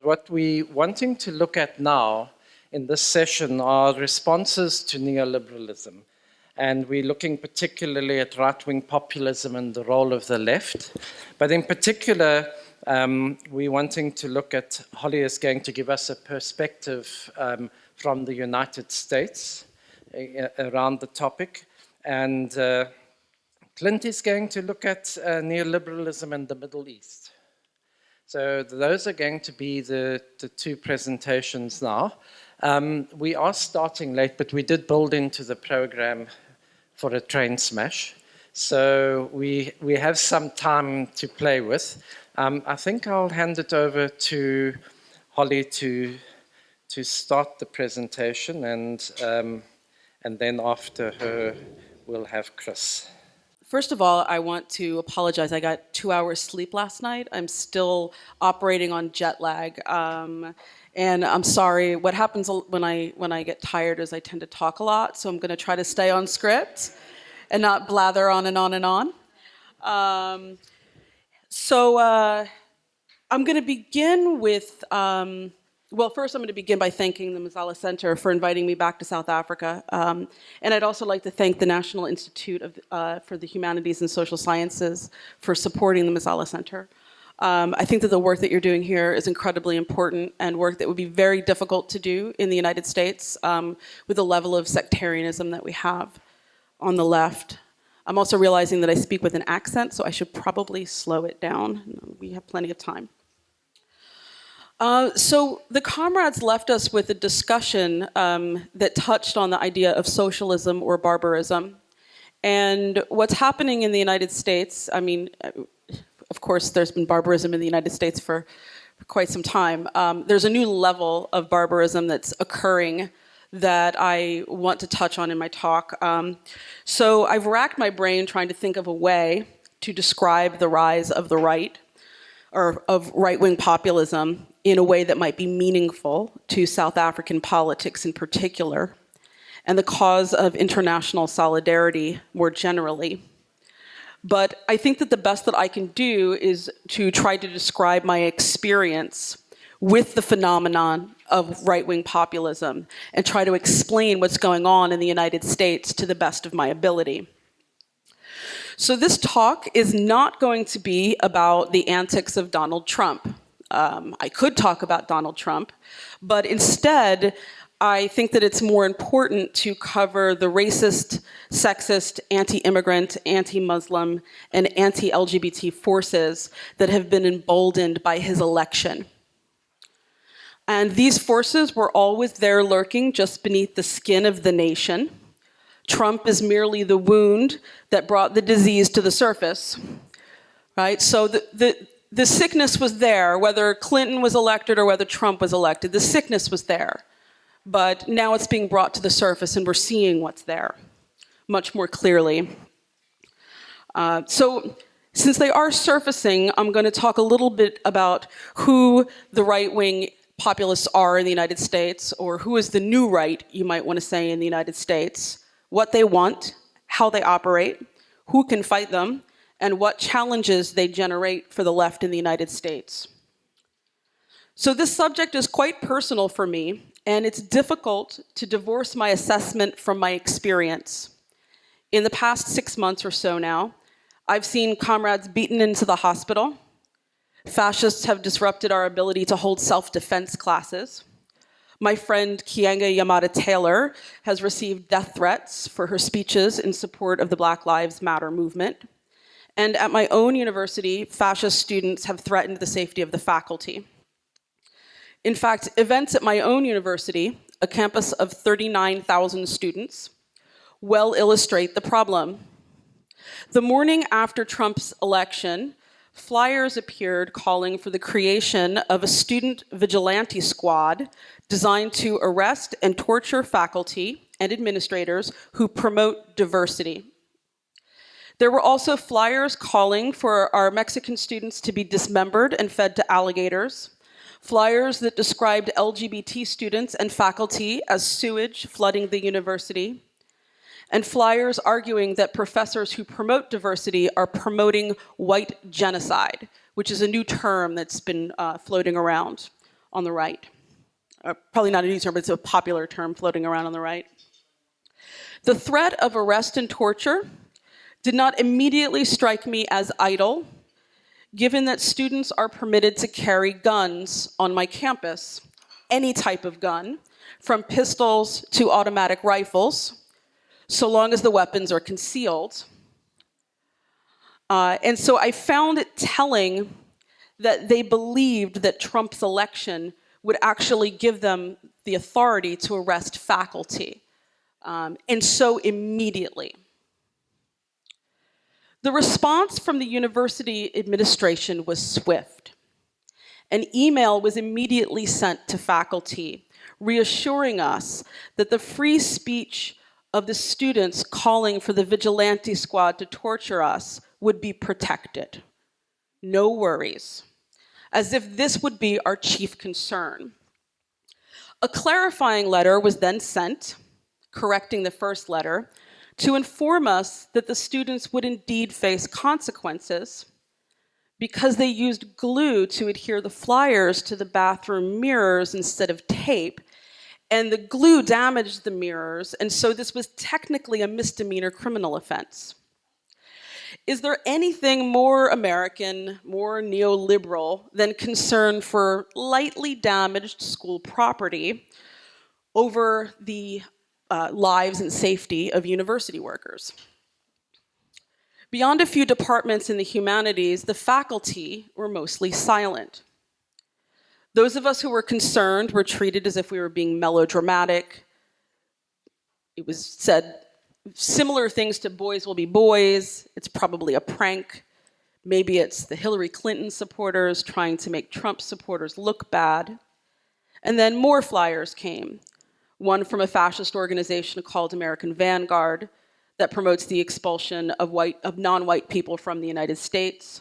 What we're wanting to look at now in this session are responses to neoliberalism. And we're looking particularly at right-wing populism and the role of the left. But in particular, we're wanting to look at, Holly is going to give us a perspective from the United States around the topic. And Clint is going to look at neoliberalism in the Middle East. So those are going to be the two presentations now. We are starting late, but we did build into the program for a train smash. So we have some time to play with. I think I'll hand it over to Holly to start the presentation, and then after her, we'll have Chris. First of all, I want to apologize. I got 2 hours sleep last night. I'm still operating on jet lag. And I'm sorry, what happens when I get tired is I tend to talk a lot, so I'm gonna try to stay on script and not blather on and on and on. I'm gonna begin with, well, first I'm going to begin by thanking the Mzala Centre for inviting me back to South Africa. And I'd also like to thank the National Institute for the Humanities and Social Sciences for supporting the Mzala Centre. I think that the work that you're doing here is incredibly important and work that would be very difficult to do in the United States with the level of sectarianism that we have on the left. I'm also realizing that I speak with an accent, so I should probably slow it down. We have plenty of time. So the comrades left us with a discussion that touched on the idea of socialism or barbarism. And what's happening in the United States, I mean, of course, there's been barbarism in the United States for quite some time. There's a new level of barbarism that's occurring that I want to touch on in my talk. So I've racked my brain trying to think of a way to describe the rise of the right, or of right-wing populism, in a way that might be meaningful to South African politics in particular, and the cause of international solidarity more generally. But I think that the best that I can do is to try to describe my experience with the phenomenon of right-wing populism and try to explain what's going on in the United States to the best of my ability. So this talk is not going to be about the antics of Donald Trump. I could talk about Donald Trump, but instead, I think that it's more important to cover the racist, sexist, anti-immigrant, anti-Muslim, and anti-LGBT forces that have been emboldened by his election. And these forces were always there lurking just beneath the skin of the nation. Trump is merely the wound that brought the disease to the surface, right? So the sickness was there, whether Clinton was elected or whether Trump was elected. The sickness was there. But now it's being brought to the surface and we're seeing what's there much more clearly. So since they are surfacing, I'm going to talk a little bit about who the right-wing populists are in the United States, or who is the new right, you might want to say, in the United States, what they want, how they operate, who can fight them, and what challenges they generate for the left in the United States. So this subject is quite personal for me, and it's difficult to divorce my assessment from my experience. In the past 6 months or so now, I've seen comrades beaten into the hospital. Fascists have disrupted our ability to hold self-defense classes. My friend Kienga Yamada-Taylor has received death threats for her speeches in support of the Black Lives Matter movement. And at my own university, fascist students have threatened the safety of the faculty. In fact, events at my own university, a campus of 39,000 students, well illustrate the problem. The morning after Trump's election, flyers appeared calling for the creation of a student vigilante squad designed to arrest and torture faculty and administrators who promote diversity. There were also flyers calling for our Mexican students to be dismembered and fed to alligators, flyers that described LGBT students and faculty as sewage flooding the university, and flyers arguing that professors who promote diversity are promoting white genocide, which is a new term that's been floating around. on the right. Probably not a new term, but it's a popular term floating around on the right. The threat of arrest and torture did not immediately strike me as idle, given that students are permitted to carry guns on my campus, any type of gun, from pistols to automatic rifles, so long as the weapons are concealed. And so I found it telling that they believed that Trump's election would actually give them the authority to arrest faculty, and so immediately. The response from the university administration was swift. An email was immediately sent to faculty, reassuring us that the free speech of the students calling for the vigilante squad to torture us would be protected. No worries, as if this would be our chief concern. A clarifying letter was then sent, correcting the first letter, to inform us that the students would indeed face consequences because they used glue to adhere the flyers to the bathroom mirrors instead of tape, and the glue damaged the mirrors, and so this was technically a misdemeanor criminal offense. Is there anything more American, more neoliberal than concern for lightly damaged school property over the lives and safety of university workers? Beyond a few departments in the humanities, the faculty were mostly silent. Those of us who were concerned were treated as if we were being melodramatic. It was said similar things to boys will be boys. It's probably a prank. Maybe it's the Hillary Clinton supporters trying to make Trump supporters look bad. And then more flyers came. One from a fascist organization called American Vanguard that promotes the expulsion of non-white people from the United States.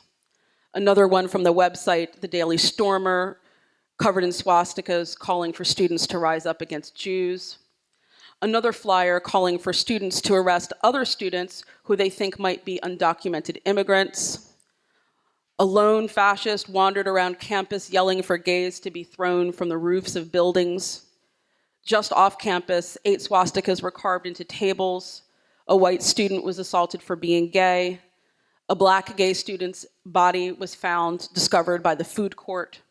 Another one from the website, The Daily Stormer, covered in swastikas, calling for students to rise up against Jews. Another flyer calling for students to arrest other students who they think might be undocumented immigrants. A lone fascist wandered around campus yelling for gays to be thrown from the roofs of buildings. Just off campus, 8 swastikas were carved into tables. A white student was assaulted for being gay. A black gay student's body was discovered by the food court.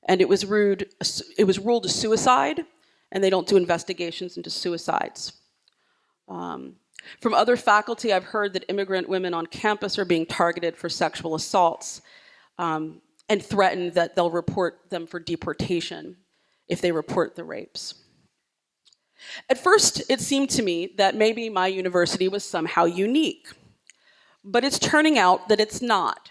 And it was ruled a suicide, and they don't do investigations into suicides. From other faculty, I've heard that immigrant women on campus are being targeted for sexual assaults, and threatened that they'll report them for deportation if they report the rapes. At first, it seemed to me that maybe my university was somehow unique, but it's turning out that it's not.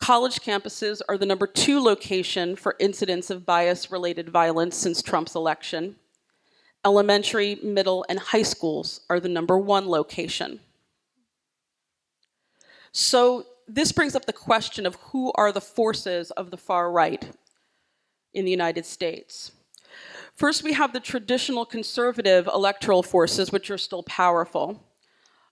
College campuses are the number 2 location for incidents of bias-related violence since Trump's election. Elementary, middle, and high schools are the number 1 location. So this brings up the question of who are the forces of the far right in the United States. First, we have the traditional conservative electoral forces, which are still powerful.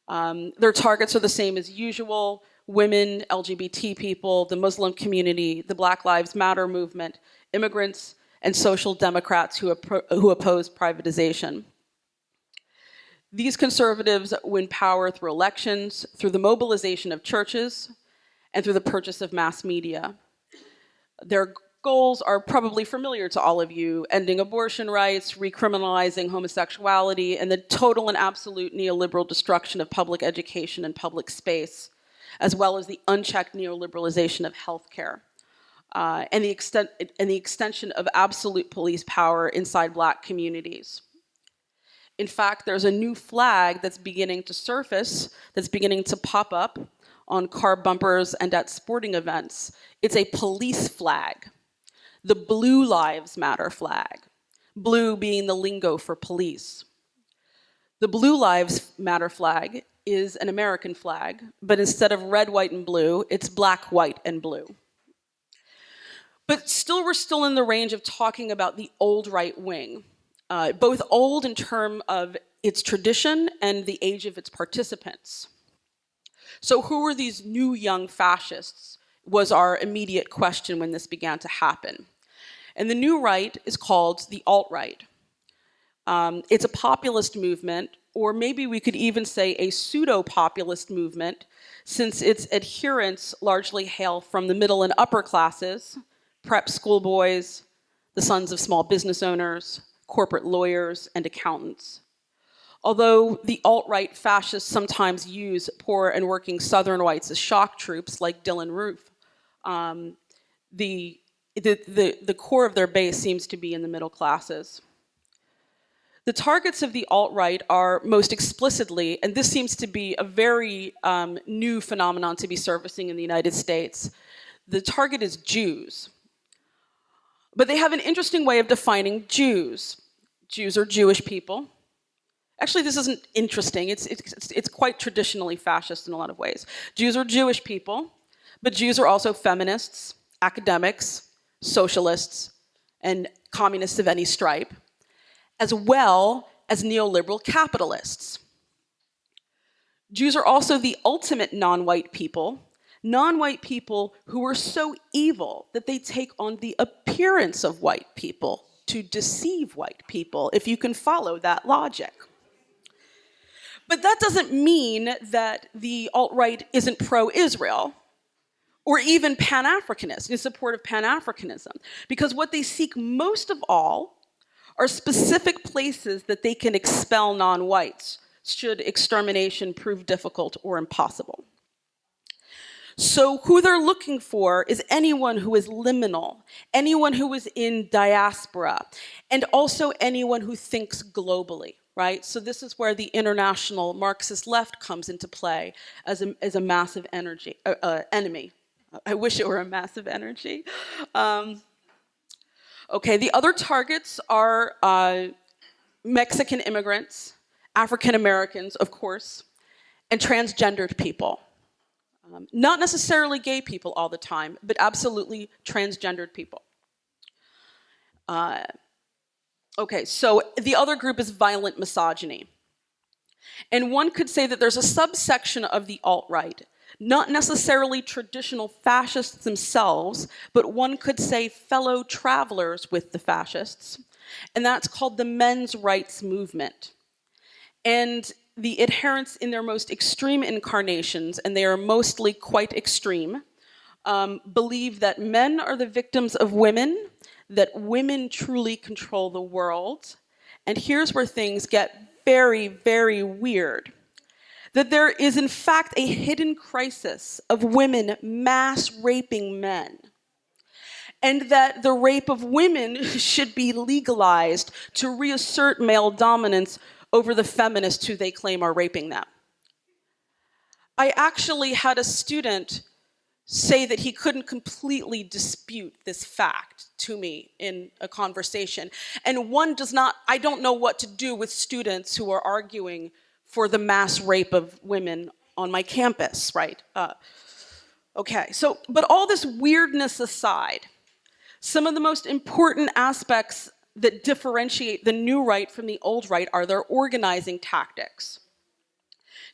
Their targets are the same as usual: women, LGBT people, the Muslim community, the Black Lives Matter movement, immigrants, and social democrats who oppose privatization. These conservatives win power through elections, through the mobilization of churches, and through the purchase of mass media. Their goals are probably familiar to all of you: ending abortion rights, recriminalizing homosexuality, and the total and absolute neoliberal destruction of public education and public space, as well as the unchecked neoliberalization of healthcare, and the extension of absolute police power inside Black communities. In fact, there's a new flag that's beginning to surface, that's beginning to pop up on car bumpers and at sporting events. It's a police flag, the Blue Lives Matter flag, blue being the lingo for police. The Blue Lives Matter flag is an American flag, but instead of red, white, and blue, it's black, white, and blue. But still, we're still in the range of talking about the old right wing, both old in terms of its tradition and the age of its participants. So who are these new young fascists was our immediate question when this began to happen. And the new right is called the alt-right. It's a populist movement, or maybe we could even say a pseudo-populist movement, since its adherents largely hail from the middle and upper classes, prep schoolboys, the sons of small business owners, corporate lawyers, and accountants. Although the alt-right fascists sometimes use poor and working Southern whites as shock troops, like Dylan Roof, the core of their base seems to be in the middle classes. The targets of the alt-right are most explicitly, and this seems to be a very new phenomenon to be surfacing in the United States, the target is Jews. But they have an interesting way of defining Jews. Jews are Jewish people. Actually, this isn't interesting. It's quite traditionally fascist in a lot of ways. Jews are Jewish people, but Jews are also feminists, academics, socialists, and communists of any stripe, as well as neoliberal capitalists. Jews are also the ultimate non-white people who are so evil that they take on the appearance of white people to deceive white people, if you can follow that logic. But that doesn't mean that the alt-right isn't pro-Israel or even Pan-Africanist, in support of Pan-Africanism, because what they seek most of all are specific places that they can expel non-whites should extermination prove difficult or impossible. So who they're looking for is anyone who is liminal, anyone who is in diaspora, and also anyone who thinks globally, right? So this is where the international Marxist left comes into play as a massive enemy. I wish it were a massive energy. Okay, the other targets are Mexican immigrants, African Americans, of course, and transgendered people. Not necessarily gay people all the time, but absolutely transgendered people. Okay, so the other group is violent misogyny. And one could say that there's a subsection of the alt-right, not necessarily traditional fascists themselves, but one could say fellow travelers with the fascists, and that's called the men's rights movement. And the adherents in their most extreme incarnations, and they are mostly quite extreme, believe that men are the victims of women, that women truly control the world, and here's where things get very, very weird. That there is in fact a hidden crisis of women mass raping men, and that the rape of women should be legalized to reassert male dominance over the feminists who they claim are raping them. I actually had a student say that he couldn't completely dispute this fact to me in a conversation. And I don't know what to do with students who are arguing for the mass rape of women on my campus, right? Okay, so, but all this weirdness aside, some of the most important aspects that differentiate the new right from the old right are their organizing tactics.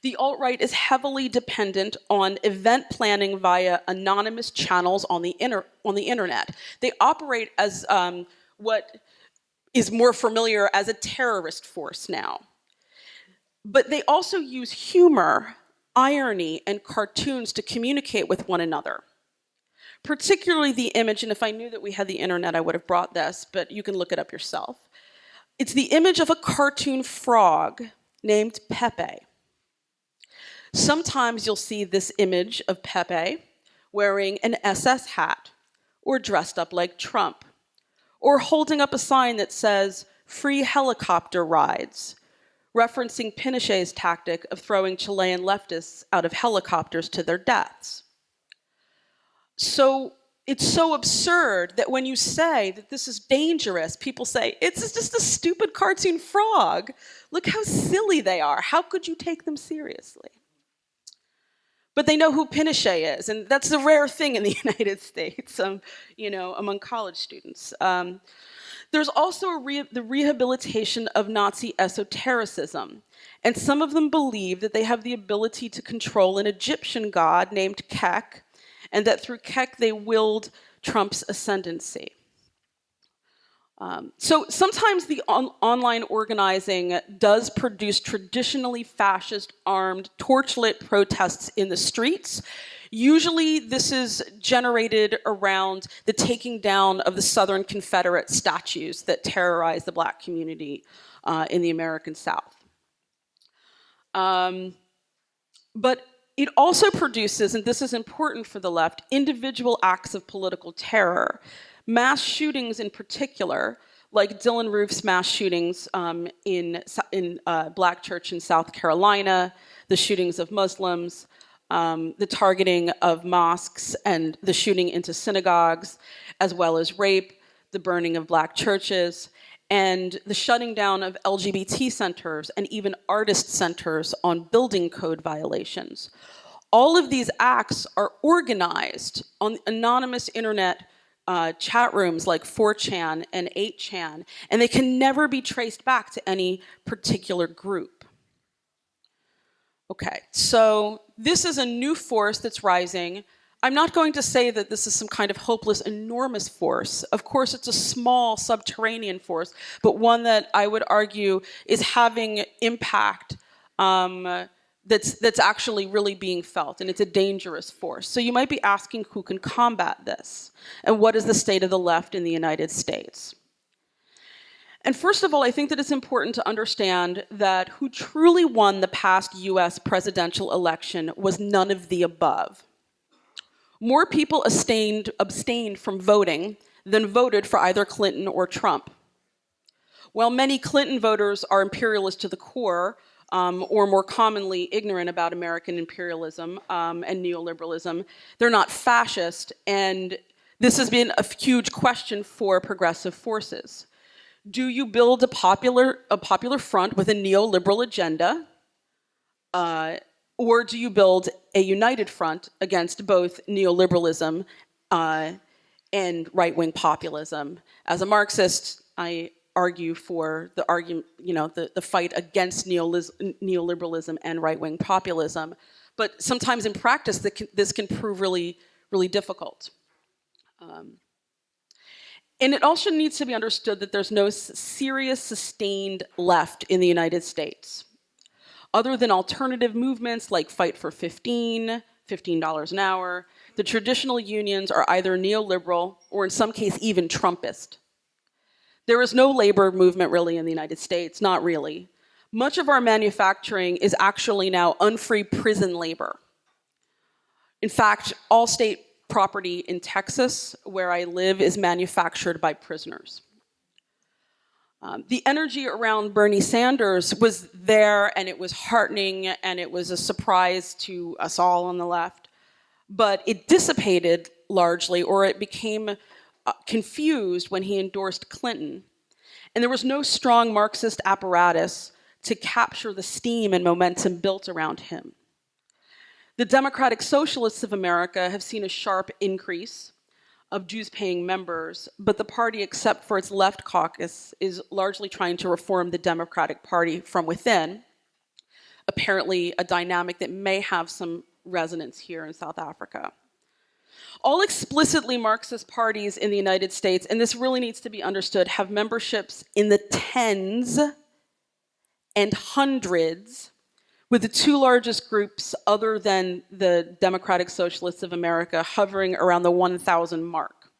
The alt-right is heavily dependent on event planning via anonymous channels on the internet. They operate as what is more familiar as a terrorist force now. But they also use humor, irony, and cartoons to communicate with one another. Particularly the image, and if I knew that we had the internet, I would have brought this, but you can look it up yourself. It's the image of a cartoon frog named Pepe. Sometimes you'll see this image of Pepe wearing an SS hat, or dressed up like Trump, or holding up a sign that says, "Free helicopter rides," referencing Pinochet's tactic of throwing Chilean leftists out of helicopters to their deaths. So it's so absurd that when you say that this is dangerous, people say, it's just a stupid cartoon frog. Look how silly they are. How could you take them seriously? But they know who Pinochet is, and that's a rare thing in the United States, among college students. There's also the rehabilitation of Nazi esotericism, and some of them believe that they have the ability to control an Egyptian god named Kek, and that through Kek they willed Trump's ascendancy. So sometimes the online organizing does produce traditionally fascist armed torchlit protests in the streets. Usually this is generated around the taking down of the Southern Confederate statues that terrorize the Black community in the American South. But it also produces, and this is important for the left, individual acts of political terror. Mass shootings in particular, like Dylann Roof's mass shootings in Black church in South Carolina, the shootings of Muslims, the targeting of mosques and the shooting into synagogues, as well as rape, the burning of Black churches, and the shutting down of LGBT centers and even artist centers on building code violations. All of these acts are organized on anonymous internet chat rooms like 4chan and 8chan, and they can never be traced back to any particular group. Okay, so this is a new force that's rising. I'm not going to say that this is some kind of hopeless, enormous force. Of course, it's a small subterranean force, but one that I would argue is having impact that's actually really being felt, and it's a dangerous force. So you might be asking who can combat this, and what is the state of the left in the United States? And first of all, I think that it's important to understand that who truly won the past US presidential election was none of the above. More people abstained from voting than voted for either Clinton or Trump. While many Clinton voters are imperialist to the core, or more commonly ignorant about American imperialism and neoliberalism, they're not fascist, and this has been a huge question for progressive forces. Do you build a popular front with a neoliberal agenda, or do you build a united front against both neoliberalism and right-wing populism? As a Marxist, I argue for the fight against neoliberalism and right-wing populism, but sometimes in practice this can prove really, really difficult. And it also needs to be understood that there's no serious sustained left in the United States. Other than alternative movements like Fight for $15 an hour, the traditional unions are either neoliberal or in some case even Trumpist. There is no labor movement really in the United States, not really. Much of our manufacturing is actually now unfree prison labor. In fact, all state property in Texas, where I live, is manufactured by prisoners. The energy around Bernie Sanders was there, and it was heartening, and it was a surprise to us all on the left. But it dissipated largely, or it became confused when he endorsed Clinton. And there was no strong Marxist apparatus to capture the steam and momentum built around him. The Democratic Socialists of America have seen a sharp increase of dues-paying members, but the party, except for its left caucus, is largely trying to reform the Democratic Party from within, apparently a dynamic that may have some resonance here in South Africa. All explicitly Marxist parties in the United States, and this really needs to be understood, have memberships in the tens and hundreds, with the two largest groups other than the Democratic Socialists of America hovering around the 1,000 mark.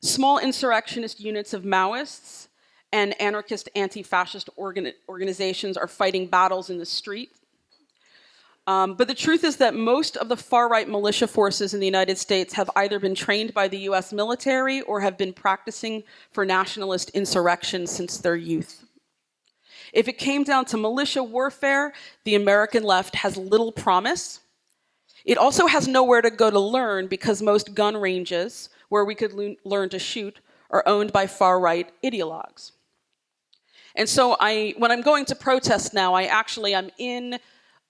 Small insurrectionist units of Maoists and anarchist anti-fascist organizations are fighting battles in the street. But the truth is that most of the far-right militia forces in the United States have either been trained by the US military or have been practicing for nationalist insurrection since their youth. If it came down to militia warfare, the American left has little promise. It also has nowhere to go to learn because most gun ranges where we could learn to shoot are owned by far-right ideologues. And so when I'm going to protest now, I'm in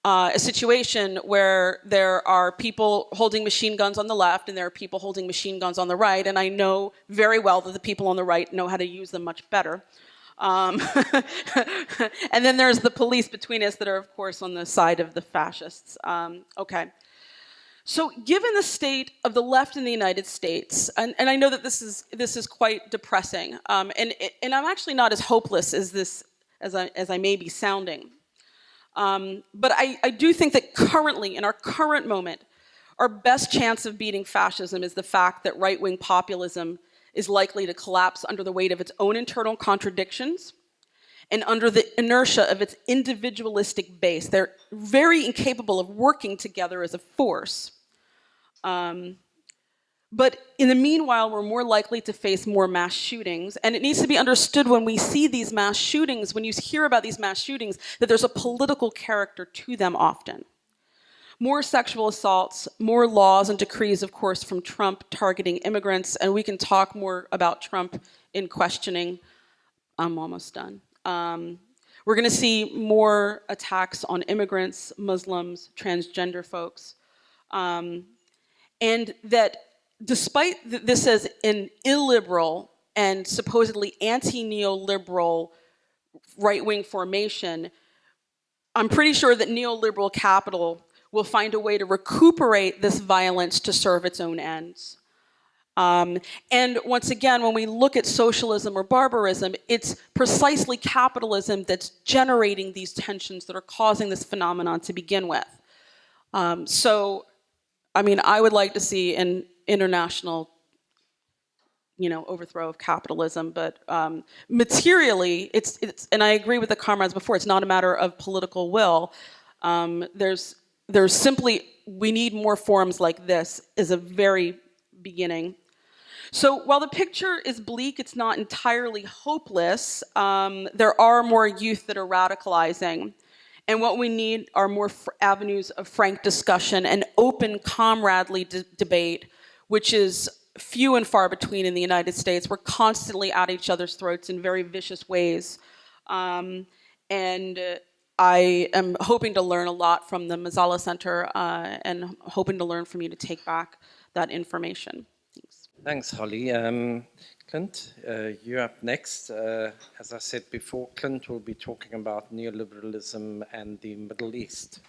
a situation where there are people holding machine guns on the left and there are people holding machine guns on the right, and I know very well that the people on the right know how to use them much better. And then there's the police between us that are, of course, on the side of the fascists. Okay. So given the state of the left in the United States, and I know that this is quite depressing, and I'm actually not as hopeless as I may be sounding, but I do think that currently, in our current moment, our best chance of beating fascism is the fact that right-wing populism is likely to collapse under the weight of its own internal contradictions and under the inertia of its individualistic base. They're very incapable of working together as a force. But in the meanwhile, we're more likely to face more mass shootings. And it needs to be understood when we see these mass shootings, when you hear about these mass shootings, that there's a political character to them often. More sexual assaults, more laws and decrees, of course, from Trump targeting immigrants. And we can talk more about Trump in questioning. I'm almost done. We're going to see more attacks on immigrants, Muslims, transgender folks. And that despite this as an illiberal and supposedly anti-neoliberal right-wing formation, I'm pretty sure that neoliberal capital will find a way to recuperate this violence to serve its own ends. And once again, when we look at socialism or barbarism, it's precisely capitalism that's generating these tensions that are causing this phenomenon to begin with. So, I mean, I would like to see an international, overthrow of capitalism, but materially, it's, and I agree with the comrades before, it's not a matter of political will. There's simply, we need more forums like this as a very beginning. So while the picture is bleak, it's not entirely hopeless. There are more youth that are radicalizing. And what we need are more avenues of frank discussion and open, comradely debate, which is few and far between in the United States. We're constantly at each other's throats in very vicious ways. And I am hoping to learn a lot from the Mzala Centre and hoping to learn from you to take back that information. Thanks. Thanks, Holly. Clint, you're up next. As I said before, Clint will be talking about neoliberalism and the Middle East.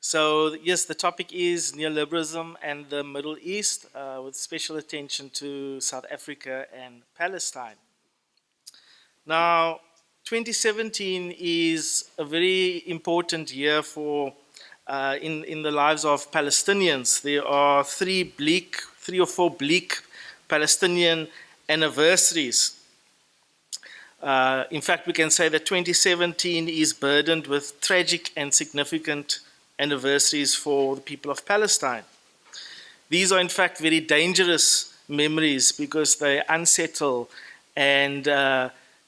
So yes, the topic is neoliberalism and the Middle East, with special attention to South Africa and Palestine. Now, 2017 is a very important year for in the lives of Palestinians. There are three or four bleak Palestinian anniversaries. In fact, we can say that 2017 is burdened with tragic and significant anniversaries for the people of Palestine. These are in fact very dangerous memories because they unsettle and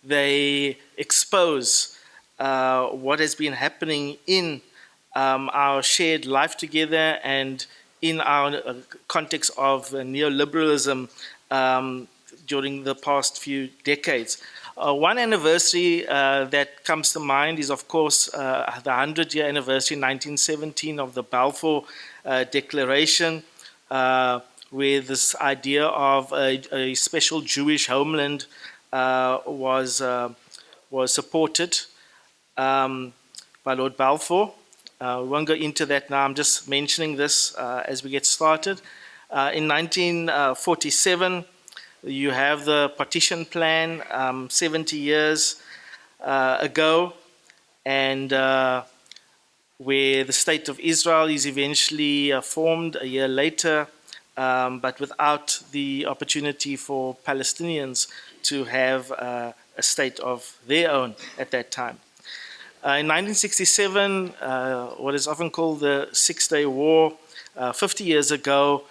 they expose what has been happening in our shared life together and in our context of neoliberalism during the past few decades. One anniversary that comes to mind is, of course, the 100-year anniversary in 1917 of the Balfour Declaration, where this idea of a special Jewish homeland was supported by Lord Balfour. We won't go into that now. I'm just mentioning this as we get started. In 1947, you have the partition plan 70 years ago, and where the state of Israel is eventually formed a year later, but without the opportunity for Palestinians to have a state of their own at that time. In 1967, what is often called the Six-Day War, 50 years ago,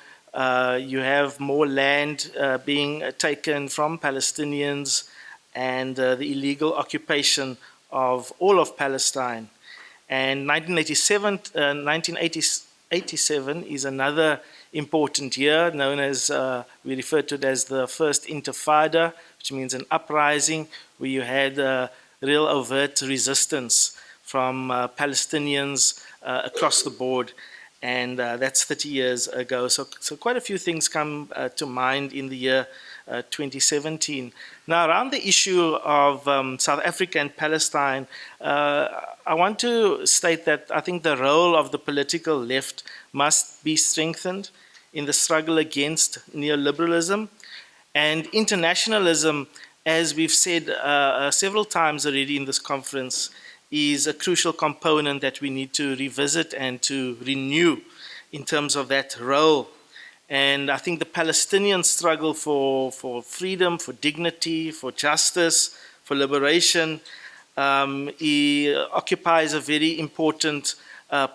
you have more land being taken from Palestinians and the illegal occupation of all of Palestine. And 1987 is another important year, known as, we refer to it as the First Intifada, which means an uprising where you had real overt resistance from Palestinians across the board. and that's 30 years ago. So quite a few things come to mind in the year 2017. Now, around the issue of South Africa and Palestine, I want to state that I think the role of the political left must be strengthened in the struggle against neoliberalism and internationalism, as we've said several times already in this conference, is a crucial component that we need to revisit and to renew in terms of that role. And I think the Palestinian struggle for freedom, for dignity, for justice, for liberation occupies a very important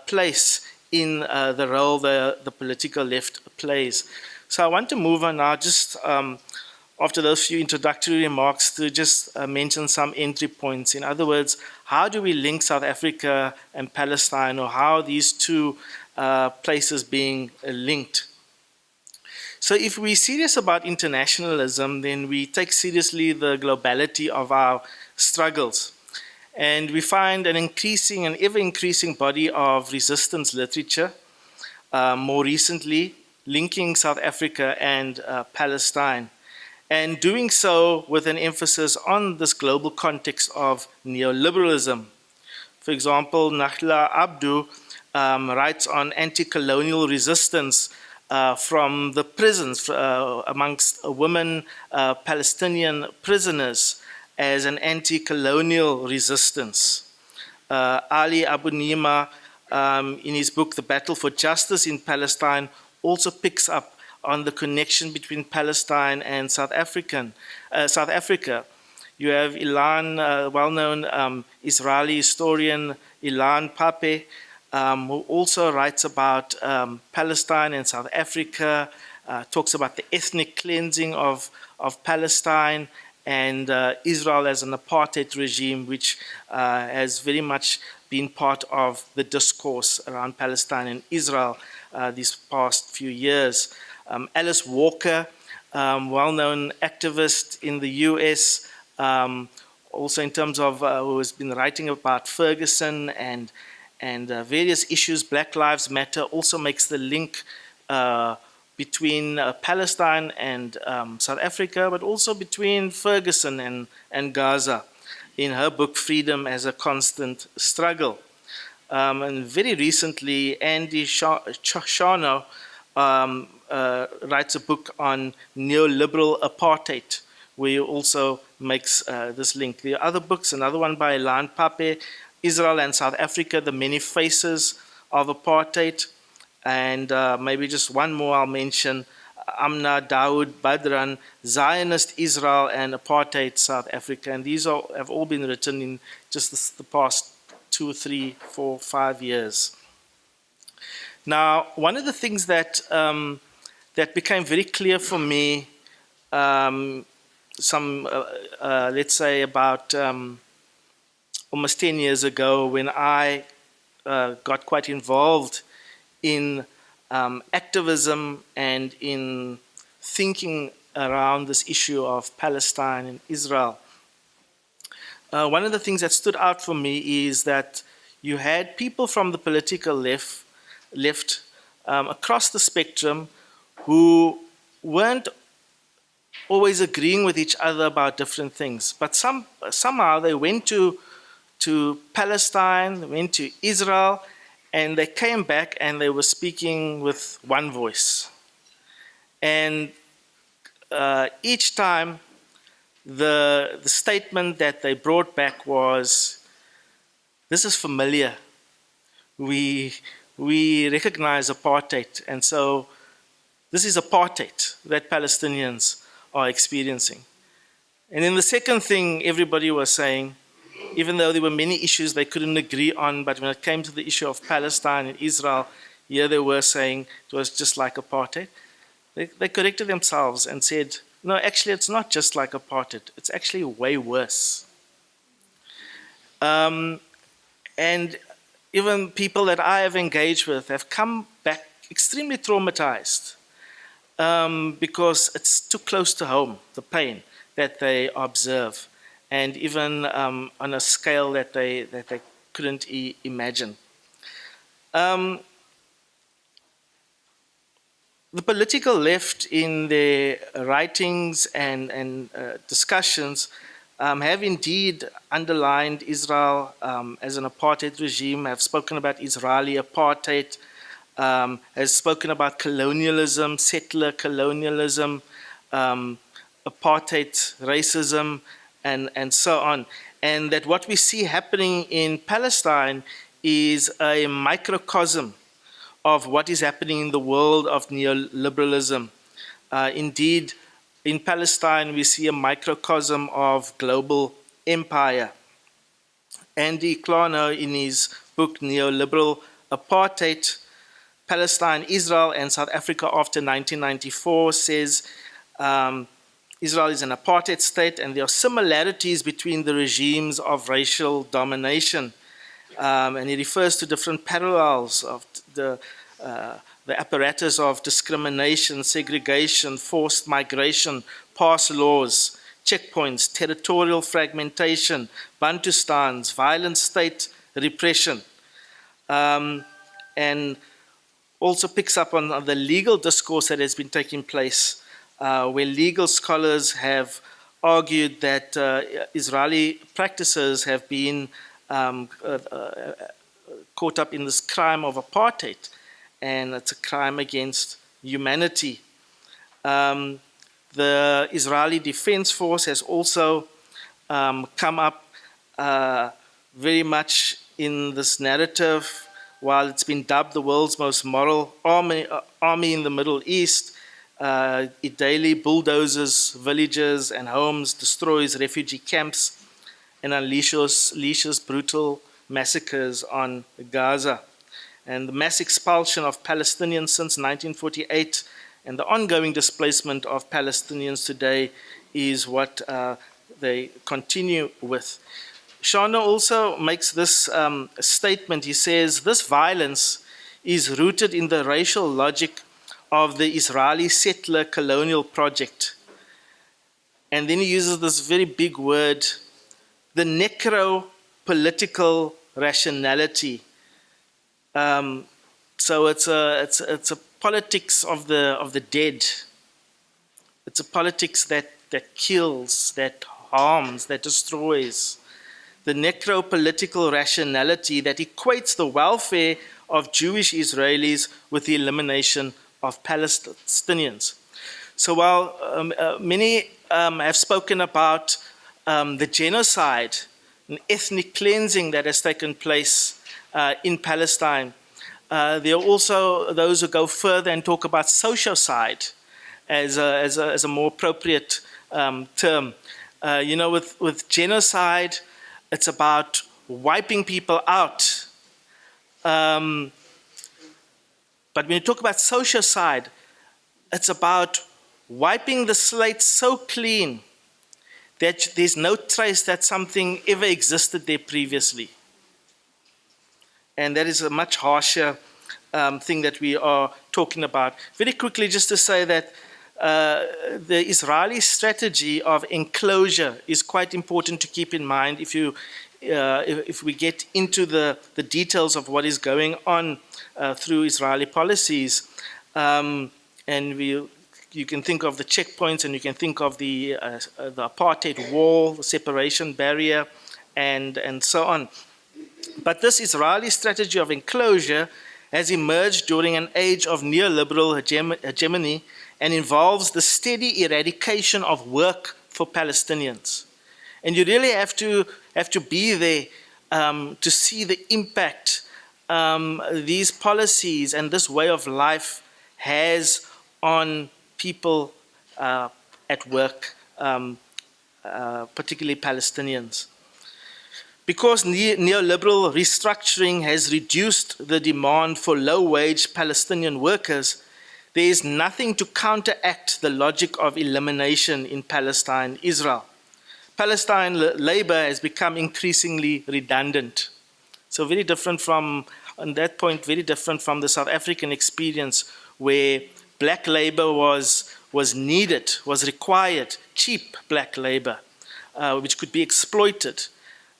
place in the role the political left plays. So I want to move on now, just after those few introductory remarks, to just mention some entry points. In other words, how do we link South Africa and Palestine, or how are these two places being linked? So if we're serious about internationalism, then we take seriously the globality of our struggles. And we find an ever-increasing body of resistance literature, more recently, linking South Africa and Palestine, and doing so with an emphasis on this global context of neoliberalism. For example, Nakhla Abdu writes on anti-colonial resistance from the prisons amongst women Palestinian prisoners as an anti-colonial resistance. Ali Abu Nima, in his book, The Battle for Justice in Palestine, also picks up on the connection between Palestine and South Africa. You have Ilan, well-known Israeli historian Ilan Pape, who also writes about Palestine and South Africa, talks about the ethnic cleansing of Palestine and Israel as an apartheid regime, which has very much been part of the discourse around Palestine and Israel these past few years. Alice Walker, well-known activist in the US, also in terms of who has been writing about Ferguson and various issues, Black Lives Matter, also makes the link between Palestine and South Africa, but also between Ferguson and Gaza in her book, Freedom as a Constant Struggle. And very recently, Andy Shano writes a book on neoliberal apartheid, where he also makes this link. There are other books, another one by Ilan Pape, Israel and South Africa, The Many Faces of Apartheid. And maybe just one more I'll mention, Amna Dawood Badran, Zionist Israel and Apartheid South Africa. And these have all been written in just the past 2, 3, 4, 5 years. Now, one of the things that became very clear for me let's say about almost 10 years ago, when I got quite involved in activism and in thinking around this issue of Palestine and Israel. One of the things that stood out for me is that you had people from the political left across the spectrum who weren't always agreeing with each other about different things, but somehow they went to Palestine, they went to Israel, and they came back and they were speaking with one voice. And each time the statement that they brought back was, this is familiar. We recognize apartheid, and so this is apartheid that Palestinians are experiencing. And then the second thing everybody was saying, even though there were many issues they couldn't agree on, but when it came to the issue of Palestine and Israel, here they were saying it was just like apartheid. They corrected themselves and said, no, actually it's not just like apartheid, it's actually way worse. And even people that I have engaged with have come back extremely traumatized because it's too close to home, the pain that they observe, and even on a scale that they couldn't imagine. The political left in their writings and discussions have indeed underlined Israel as an apartheid regime, have spoken about Israeli apartheid, has spoken about colonialism, settler colonialism, apartheid racism, and so on. And that what we see happening in Palestine is a microcosm of what is happening in the world of neoliberalism. Indeed, in Palestine, we see a microcosm of global empire. Andy Klarno, in his book Neoliberal Apartheid, Palestine, Israel, and South Africa after 1994, says Israel is an apartheid state, and there are similarities between the regimes of racial domination. And he refers to different parallels of the apparatus of discrimination, segregation, forced migration, pass laws, checkpoints, territorial fragmentation, Bantustans, violent state repression. And also picks up on the legal discourse that has been taking place, where legal scholars have argued that Israeli practices have been caught up in this crime of apartheid, and it's a crime against humanity. The Israeli Defense Force has also come up very much in this narrative. While it's been dubbed the world's most moral army in the Middle East, it daily bulldozes villages and homes, destroys refugee camps, and unleashes brutal massacres on Gaza. And the mass expulsion of Palestinians since 1948 and the ongoing displacement of Palestinians today is what they continue with. Shana also makes this statement. He says, this violence is rooted in the racial logic of the Israeli settler colonial project. And then he uses this very big word, the necro-political rationality. So it's a politics of the dead. It's a politics that kills, that harms, that destroys. The necro-political rationality that equates the welfare of Jewish Israelis with the elimination of Palestinians. So while many have spoken about the genocide and ethnic cleansing that has taken place in Palestine, there are also those who go further and talk about sociocide as a more appropriate term. With genocide, it's about wiping people out. But when you talk about sociocide, it's about wiping the slate so clean that there's no trace that something ever existed there previously. And that is a much harsher thing that we are talking about. Very quickly, just to say that the Israeli strategy of enclosure is quite important to keep in mind if we get into the details of what is going on through Israeli policies. And you can think of the checkpoints, and you can think of the apartheid wall, the separation barrier, and so on. But this Israeli strategy of enclosure has emerged during an age of neoliberal hegemony and involves the steady eradication of work for Palestinians. And you really have to be there to see the impact these policies and this way of life has on people at work, particularly Palestinians. Because neoliberal restructuring has reduced the demand for low-wage Palestinian workers, there is nothing to counteract the logic of elimination in Palestine, Israel. Palestine labor has become increasingly redundant. So very different from, on that point, very different from the South African experience where black labor was needed, was required, cheap black labor, which could be exploited.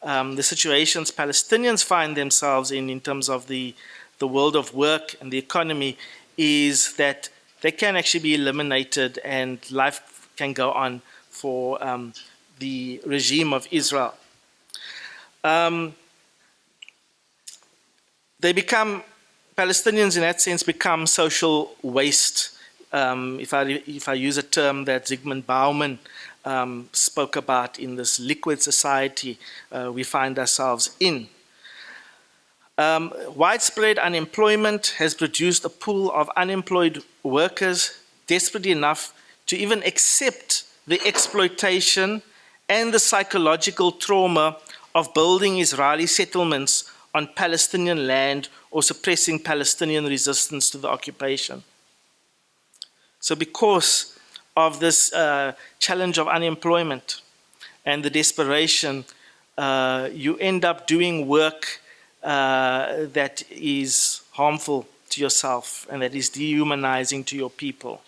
The situations Palestinians find themselves in terms of the world of work and the economy is that they can actually be eliminated and life can go on for the regime of Israel. Palestinians in that sense become social waste. If I use a term that Zygmunt Bauman spoke about in this liquid society we find ourselves in. Widespread unemployment has produced a pool of unemployed workers desperate enough to even accept the exploitation and the psychological trauma of building Israeli settlements on Palestinian land or suppressing Palestinian resistance to the occupation. So because of this challenge of unemployment and the desperation, you end up doing work that is harmful to yourself and that is dehumanizing to your people.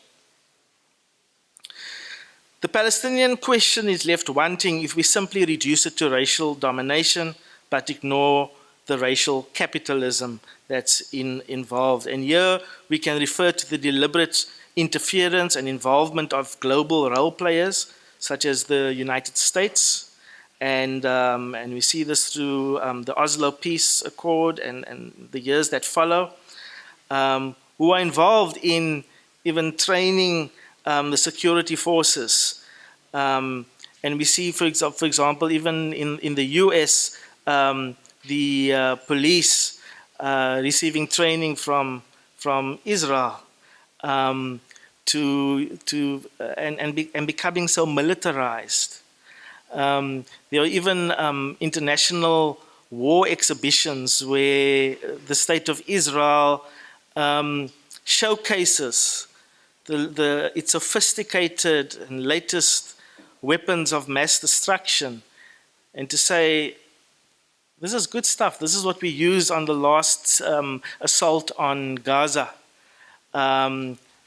The Palestinian question is left wanting if we simply reduce it to racial domination but ignore the racial capitalism that's involved. And here we can refer to the deliberate interference and involvement of global role players such as the United States. And we see this through the Oslo Peace Accord and the years that follow, who are involved in even training the security forces. And we see, for example, even in the US, the police receiving training from Israel and becoming so militarized. There are even international war exhibitions where the State of Israel showcases its sophisticated and latest weapons of mass destruction, and to say, this is good stuff. This is what we used on the last assault on Gaza,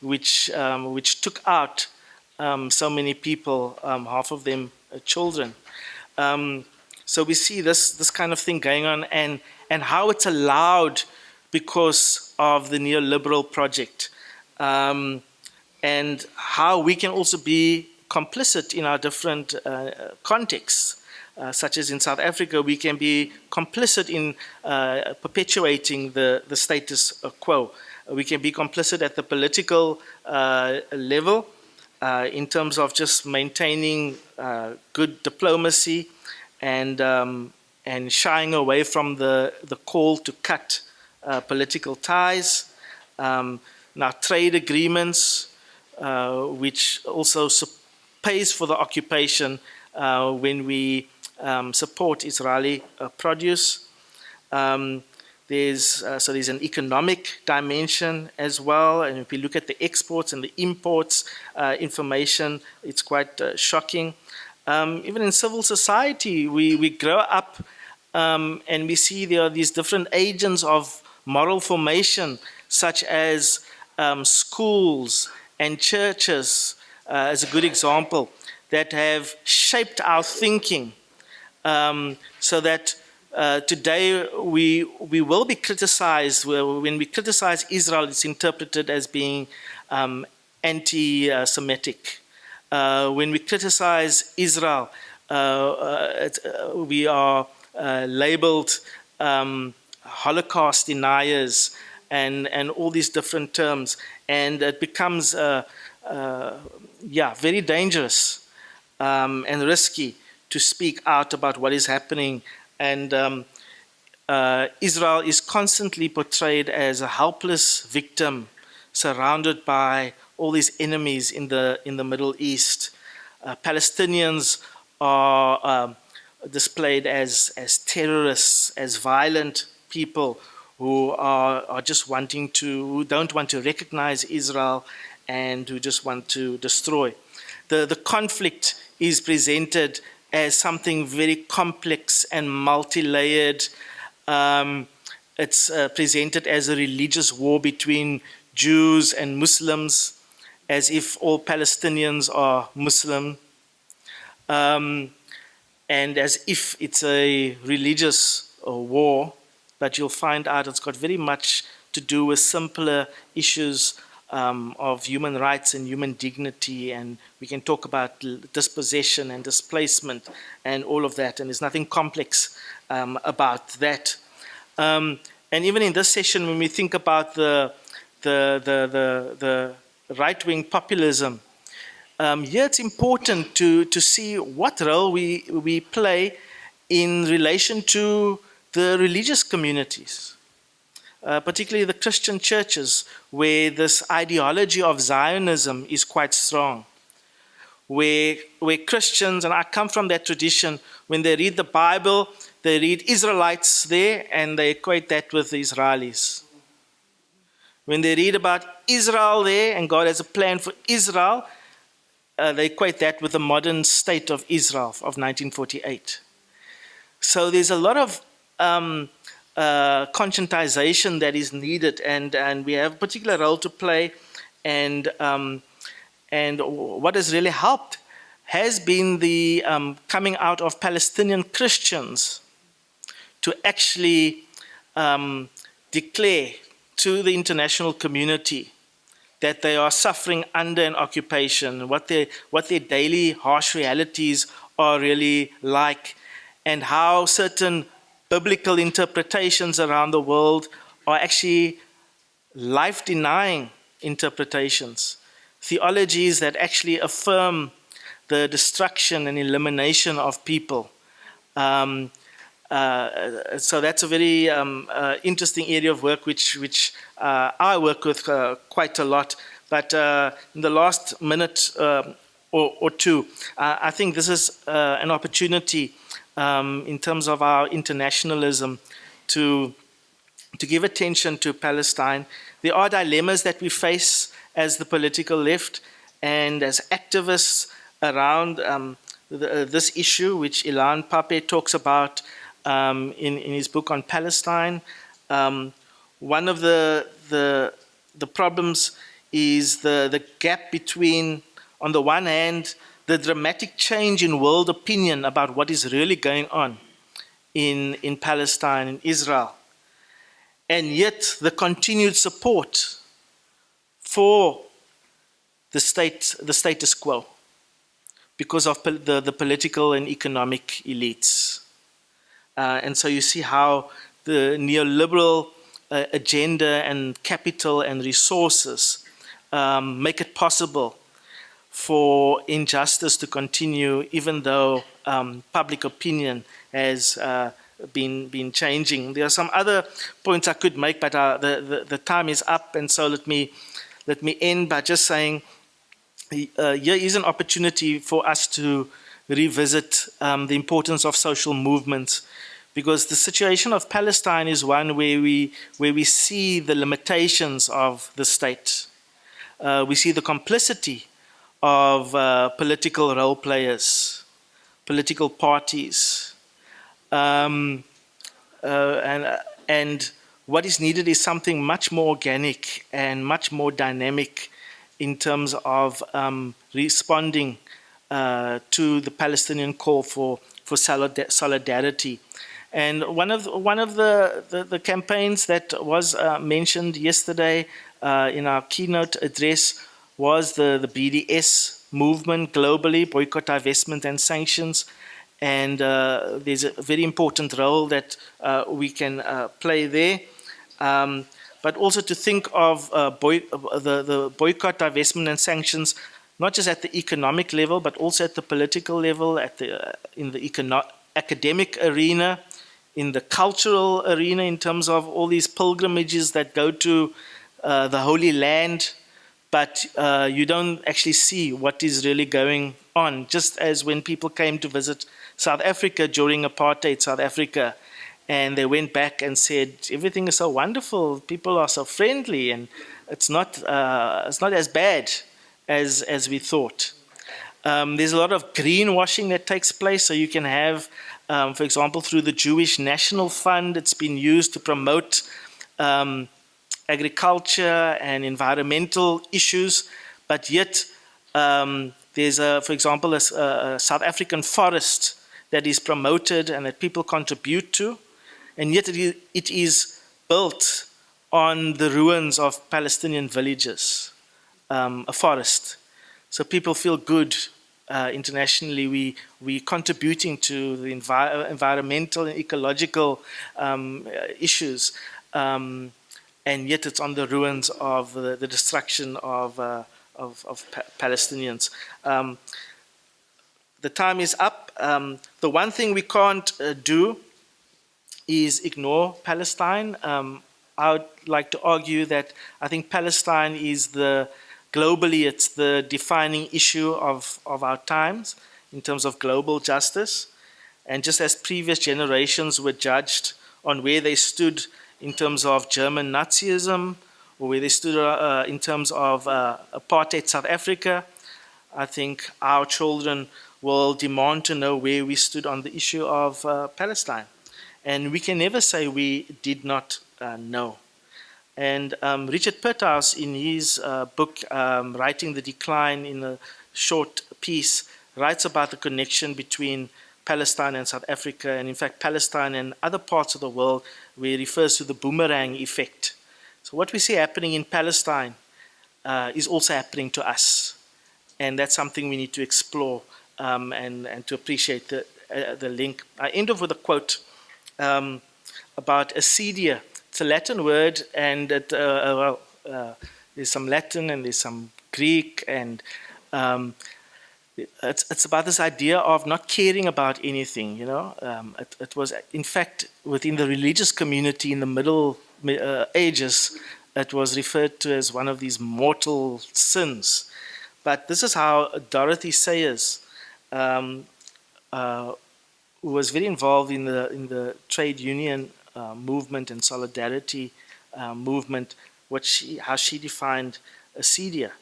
which took out so many people, half of them children. So we see this kind of thing going on, and how it's allowed because of the neoliberal project, and how we can also be complicit in our different contexts. Such as in South Africa, we can be complicit in perpetuating the status quo. We can be complicit at the political level in terms of just maintaining good diplomacy and shying away from the call to cut political ties. Now, trade agreements, which also pays for the occupation when we support Israeli produce. There's an economic dimension as well, and if we look at the exports and the imports information, it's quite shocking. Even in civil society, we grow up and we see there are these different agents of moral formation, such as schools and churches, as a good example, that have shaped our thinking, so that today we will be criticized. When we criticize Israel, it's interpreted as being anti-Semitic. When we criticize Israel, we are labeled Holocaust deniers and all these different terms, and it becomes very dangerous and risky to speak out about what is happening. And Israel is constantly portrayed as a helpless victim surrounded by all these enemies in the Middle East. Palestinians are displayed as terrorists, as violent people who are just who don't want to recognize Israel and who just want to destroy. The conflict is presented as something very complex and multi-layered. It's presented as a religious war between Jews and Muslims, as if all Palestinians are Muslim, and as if it's a religious war, but you'll find out it's got very much to do with simpler issues of human rights and human dignity, and we can talk about dispossession and displacement and all of that, and there's nothing complex about that. And even in this session, when we think about the right-wing populism, here it's important to see what role we play in relation to the religious communities. Particularly the Christian churches, where this ideology of Zionism is quite strong. Where Christians, and I come from that tradition, when they read the Bible, they read Israelites there and they equate that with the Israelis. When they read about Israel there and God has a plan for Israel, they equate that with the modern state of Israel of 1948. So there's a lot of conscientization that is needed, and we have a particular role to play, and what has really helped has been the coming out of Palestinian Christians to actually declare to the international community that they are suffering under an occupation, what their daily harsh realities are really like, and how certain biblical interpretations around the world are actually life-denying interpretations, theologies that actually affirm the destruction and elimination of people. So that's a very interesting area of work which I work with quite a lot. But in the last minute or two, I think this is an opportunity in terms of our internationalism to give attention to Palestine. There are dilemmas that we face as the political left and as activists around this issue, which Ilan Pape talks about in his book on Palestine. One of the problems is the gap between, on the one hand, the dramatic change in world opinion about what is really going on in Palestine, in Israel, and yet the continued support for the status quo because of the political and economic elites. And so you see how the neoliberal agenda and capital and resources make it possible for injustice to continue, even though public opinion has been changing. There are some other points I could make, but the time is up, and so let me end by just saying here is an opportunity for us to revisit the importance of social movements, because the situation of Palestine is one where we see the limitations of the state. We see the complicity of political role players, political parties, and what is needed is something much more organic and much more dynamic in terms of responding to the Palestinian call for solidarity. And one of the campaigns that was mentioned yesterday in our keynote address was the BDS movement globally, boycott, divestment, and sanctions. And there's a very important role that we can play there. But also to think of the boycott, divestment, and sanctions, not just at the economic level, but also at the political level, in the academic arena, in the cultural arena, in terms of all these pilgrimages that go to the Holy Land, but you don't actually see what is really going on. Just as when people came to visit South Africa during apartheid South Africa, and they went back and said, everything is so wonderful, people are so friendly, and it's not as bad as we thought. There's a lot of greenwashing that takes place, so you can have, for example, through the Jewish National Fund, it's been used to promote agriculture and environmental issues, but yet there's, for example, a South African forest that is promoted and that people contribute to, and yet it is built on the ruins of Palestinian villages. a forest. So people feel good internationally. We're contributing to the environmental and ecological issues, and yet it's on the ruins of the destruction of Palestinians. The time is up. The one thing we can't do is ignore Palestine. I would like to argue that I think Palestine is globally, it's the defining issue of our times in terms of global justice. And just as previous generations were judged on where they stood in terms of German Nazism, or where they stood in terms of apartheid South Africa, I think our children will demand to know where we stood on the issue of Palestine. And we can never say we did not know. And Richard Perthouse, in his book, Writing the Decline, in a short piece, writes about the connection between Palestine and South Africa, and in fact Palestine and other parts of the world, where he refers to the boomerang effect. So what we see happening in Palestine is also happening to us. And that's something we need to explore and to appreciate the link. I end off with a quote about acedia. It's a Latin word, and there's some Latin and there's some Greek, and it's about this idea of not caring about anything. You know, it was in fact within the religious community in the Middle Ages, it was referred to as one of these mortal sins. But this is how Dorothy Sayers, who was very involved in the trade union movement and solidarity movement, how she defined acedia.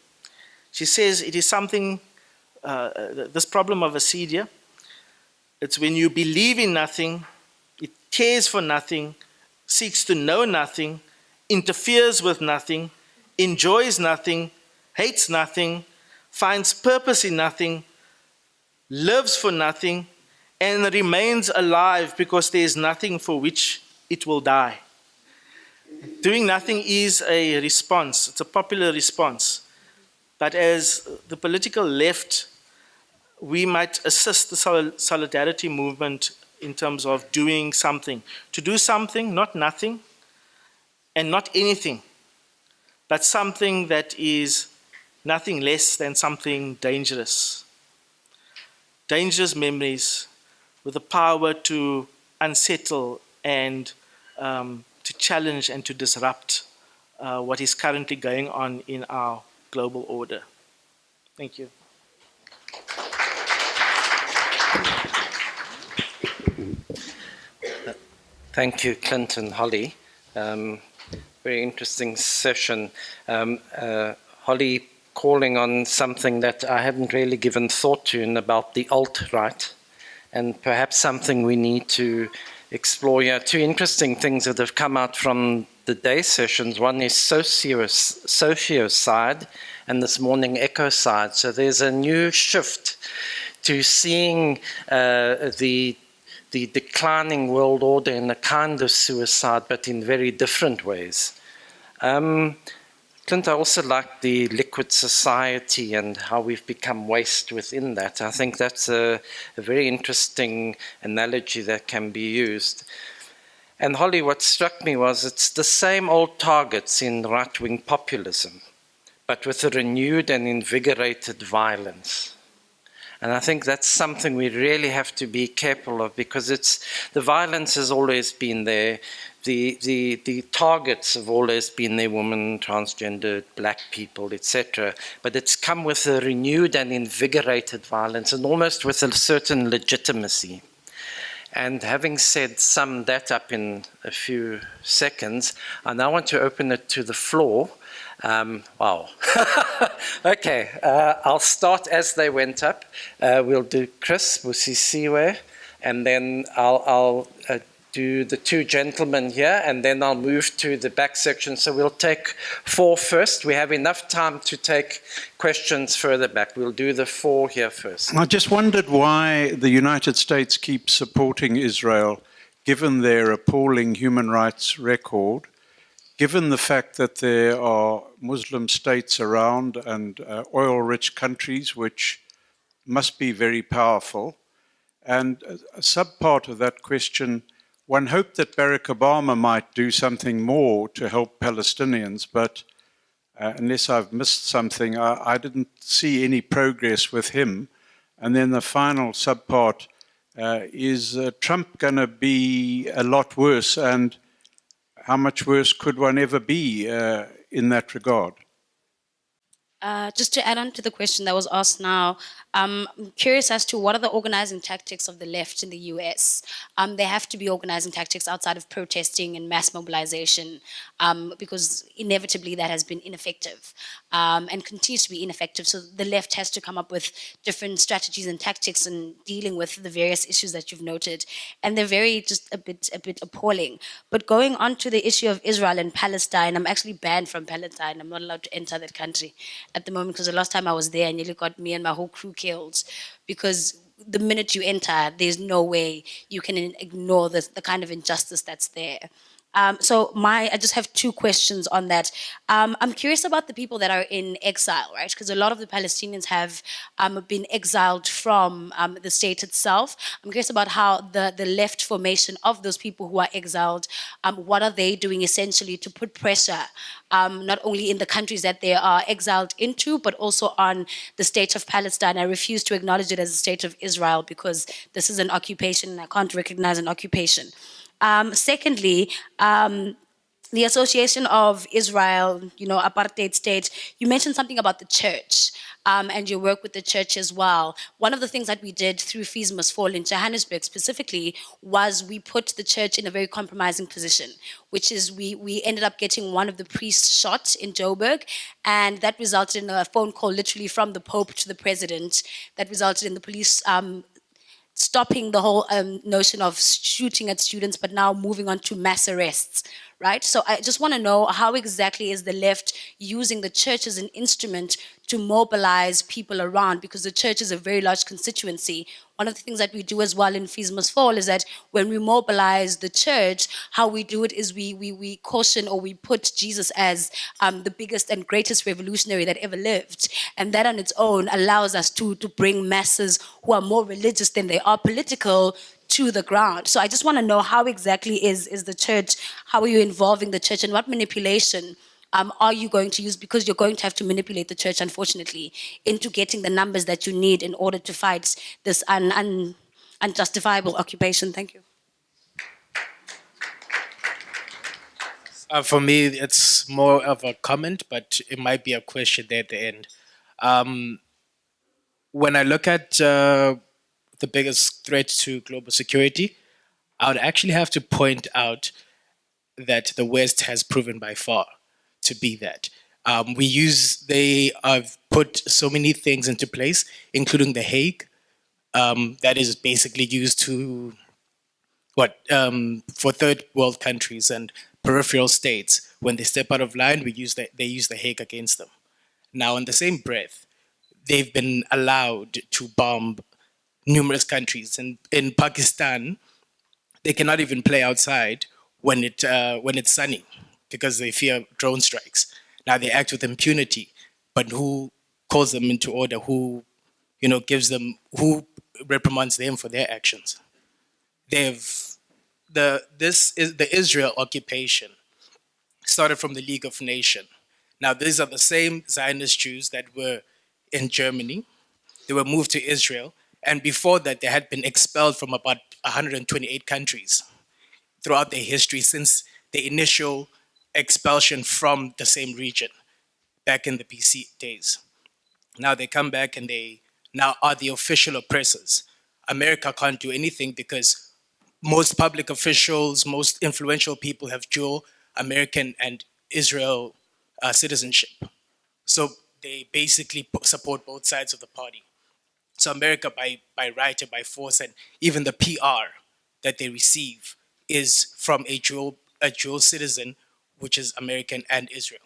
She says it is something, this problem of acedia, it's when you believe in nothing, it cares for nothing, seeks to know nothing, interferes with nothing, enjoys nothing, hates nothing, finds purpose in nothing, lives for nothing, and remains alive because there is nothing for which it will die. Doing nothing is a response. It's a popular response. But as the political left, we might assist the solidarity movement in terms of doing something. To do something, not nothing, and not anything, but something that is nothing less than something dangerous. Dangerous memories with the power to unsettle and to challenge and to disrupt what is currently going on in our global order. Thank you. Thank you, Clinton, Holly. Very interesting session. Holly calling on something that I hadn't really given thought to in about the alt-right, and perhaps something we need to explore. Yeah, two interesting things that have come out from the day sessions. One is socio-side, and this morning eco-side. So there's a new shift to seeing the declining world order in a kind of suicide, but in very different ways. Clint, I also like the liquid society and how we've become waste within that. I think that's a very interesting analogy that can be used. And Holly, what struck me was it's the same old targets in right-wing populism, but with a renewed and invigorated violence. And I think that's something we really have to be careful of, because the violence has always been there. The targets have always been there, women, transgender, black people, etc. But it's come with a renewed and invigorated violence, and almost with a certain legitimacy. And having summed that up in a few seconds, I now want to open it to the floor. Wow. Okay, I'll start as they went up. We'll do Chris Busisiwe, and then I'll do the two gentlemen here, and then I'll move to the back section. So we'll take 4 first. We have enough time to take questions further back. We'll do the 4 here first. I just wondered why the United States keeps supporting Israel, given their appalling human rights record, given the fact that there are Muslim states around and oil-rich countries which must be very powerful. And a sub-part of that question, one hoped that Barack Obama might do something more to help Palestinians, but unless I've missed something, I didn't see any progress with him. And then the final sub-part, is Trump going to be a lot worse, and how much worse could one ever be in that regard? Just to add on to the question that was asked now, I'm curious as to what are the organizing tactics of the left in the US. They have to be organizing tactics outside of protesting and mass mobilization, because inevitably that has been ineffective and continues to be ineffective. So the left has to come up with different strategies and tactics in dealing with the various issues that you've noted, and they're very just a bit appalling. But going on to the issue of Israel and Palestine, I'm actually banned from Palestine. I'm not allowed to enter that country at the moment, because the last time I was there, I nearly got me and my whole crew killed, because the minute you enter, there's no way you can ignore the kind of injustice that's there. So I just have two questions on that. I'm curious about the people that are in exile, right? Because a lot of the Palestinians have been exiled from the state itself. I'm curious about how the left formation of those people who are exiled, what are they doing essentially to put pressure not only in the countries that they are exiled into, but also on the state of Palestine. I refuse to acknowledge it as a state of Israel because this is an occupation and I can't recognize an occupation. Secondly, the association of Israel, apartheid state, you mentioned something about the church and your work with the church as well. One of the things that we did through Fees Must Fall in Johannesburg specifically was we put the church in a very compromising position, which is we ended up getting one of the priests shot in Joburg, and that resulted in a phone call literally from the Pope to the President that resulted in the police stopping the whole notion of shooting at students, but now moving on to mass arrests, right? So I just want to know, how exactly is the left using the church as an instrument to mobilize people around? Because the church is a very large constituency. One of the things that we do as well in Fees Must Fall is that when we mobilize the church, how we do it is we caution, or we put Jesus as the biggest and greatest revolutionary that ever lived. And that on its own allows us to bring masses who are more religious than they are political to the ground. So I just want to know, how exactly is the church, how are you involving the church, and what manipulation are you going to use? Because you're going to have to manipulate the church, unfortunately, into getting the numbers that you need in order to fight this unjustifiable occupation. Thank you. For me, it's more of a comment, but it might be a question there at the end. When I look at the biggest threat to global security, I would actually have to point out that the West has proven by far to be that. They have put so many things into place, including the Hague, that is basically used to, for third world countries and peripheral states, when they step out of line, they use the Hague against them. Now, in the same breath, they've been allowed to bomb numerous countries. In Pakistan, they cannot even play outside when it's sunny, because they fear drone strikes. Now they act with impunity, but who calls them into order? Who reprimands them for their actions? The Israel occupation started from the League of Nations. Now these are the same Zionist Jews that were in Germany. They were moved to Israel, and before that they had been expelled from about 128 countries throughout their history since the initial expulsion from the same region back in the BC days. Now they come back and they now are the official oppressors. America can't do anything because most public officials, most influential people have dual American and Israel citizenship. So they basically support both sides of the party. So America by right and by force, and even the PR that they receive is from a dual citizen, which is American and Israel.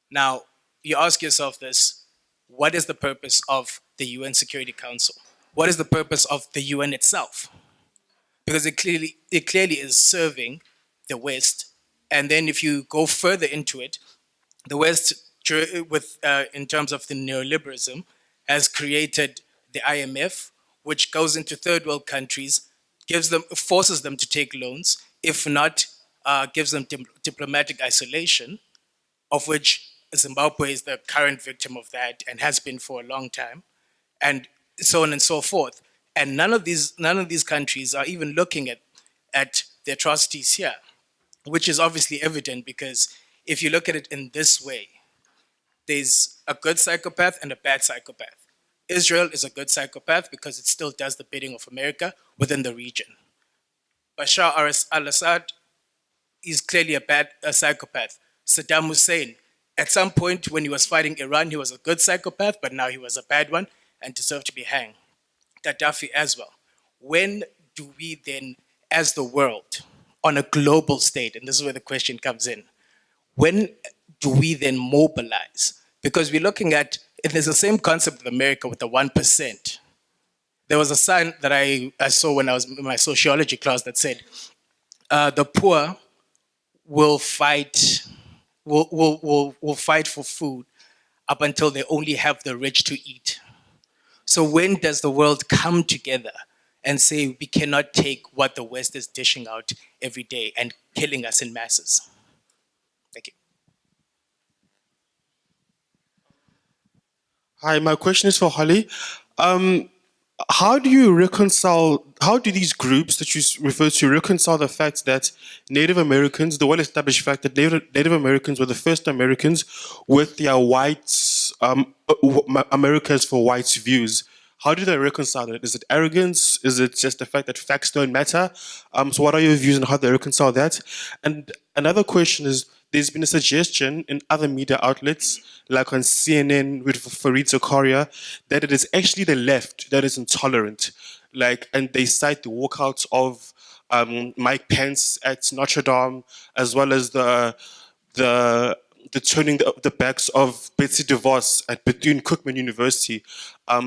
Now, you ask yourself this: what is the purpose of the UN Security Council? What is the purpose of the UN itself? Because it clearly is serving the West And then if you go further into it, the West, in terms of the neoliberalism, has created the IMF, which goes into third world countries, forces them to take loans, if not, gives them diplomatic isolation, of which Zimbabwe is the current victim of that and has been for a long time, and so on and so forth. And none of these countries are even looking at the atrocities here, which is obviously evident because if you look at it in this way, there's a good psychopath and a bad psychopath. Israel is a good psychopath because it still does the bidding of America within the region. Bashar al-Assad is clearly a psychopath. Saddam Hussein, at some point when he was fighting Iran, he was a good psychopath, but now he was a bad one and deserved to be hanged. Gaddafi as well. When do we then, as the world, on a global state, and this is where the question comes in, when do we then mobilize? Because we're looking at, there's the same concept with America with the 1%. There was a sign that I saw when I was in my sociology class that said, the poor will fight for food up until they only have the rich to eat. So when does the world come together and say we cannot take what the West is dishing out every day and killing us in masses? Thank you. Hi, my question is for Holly. How do these groups that you refer to reconcile the fact that Native Americans, the well-established fact that Native Americans were the first Americans with their whites, Americas for whites views? How do they reconcile it? Is it arrogance? Is it just the fact that facts don't matter? So what are your views on how they reconcile that? And another question is, there's been a suggestion in other media outlets, like on CNN with Fareed Zakaria, that it is actually the left that is intolerant. And they cite the walkouts of Mike Pence at Notre Dame, as well as the turning the backs of Betsy DeVos at Bethune-Cookman University.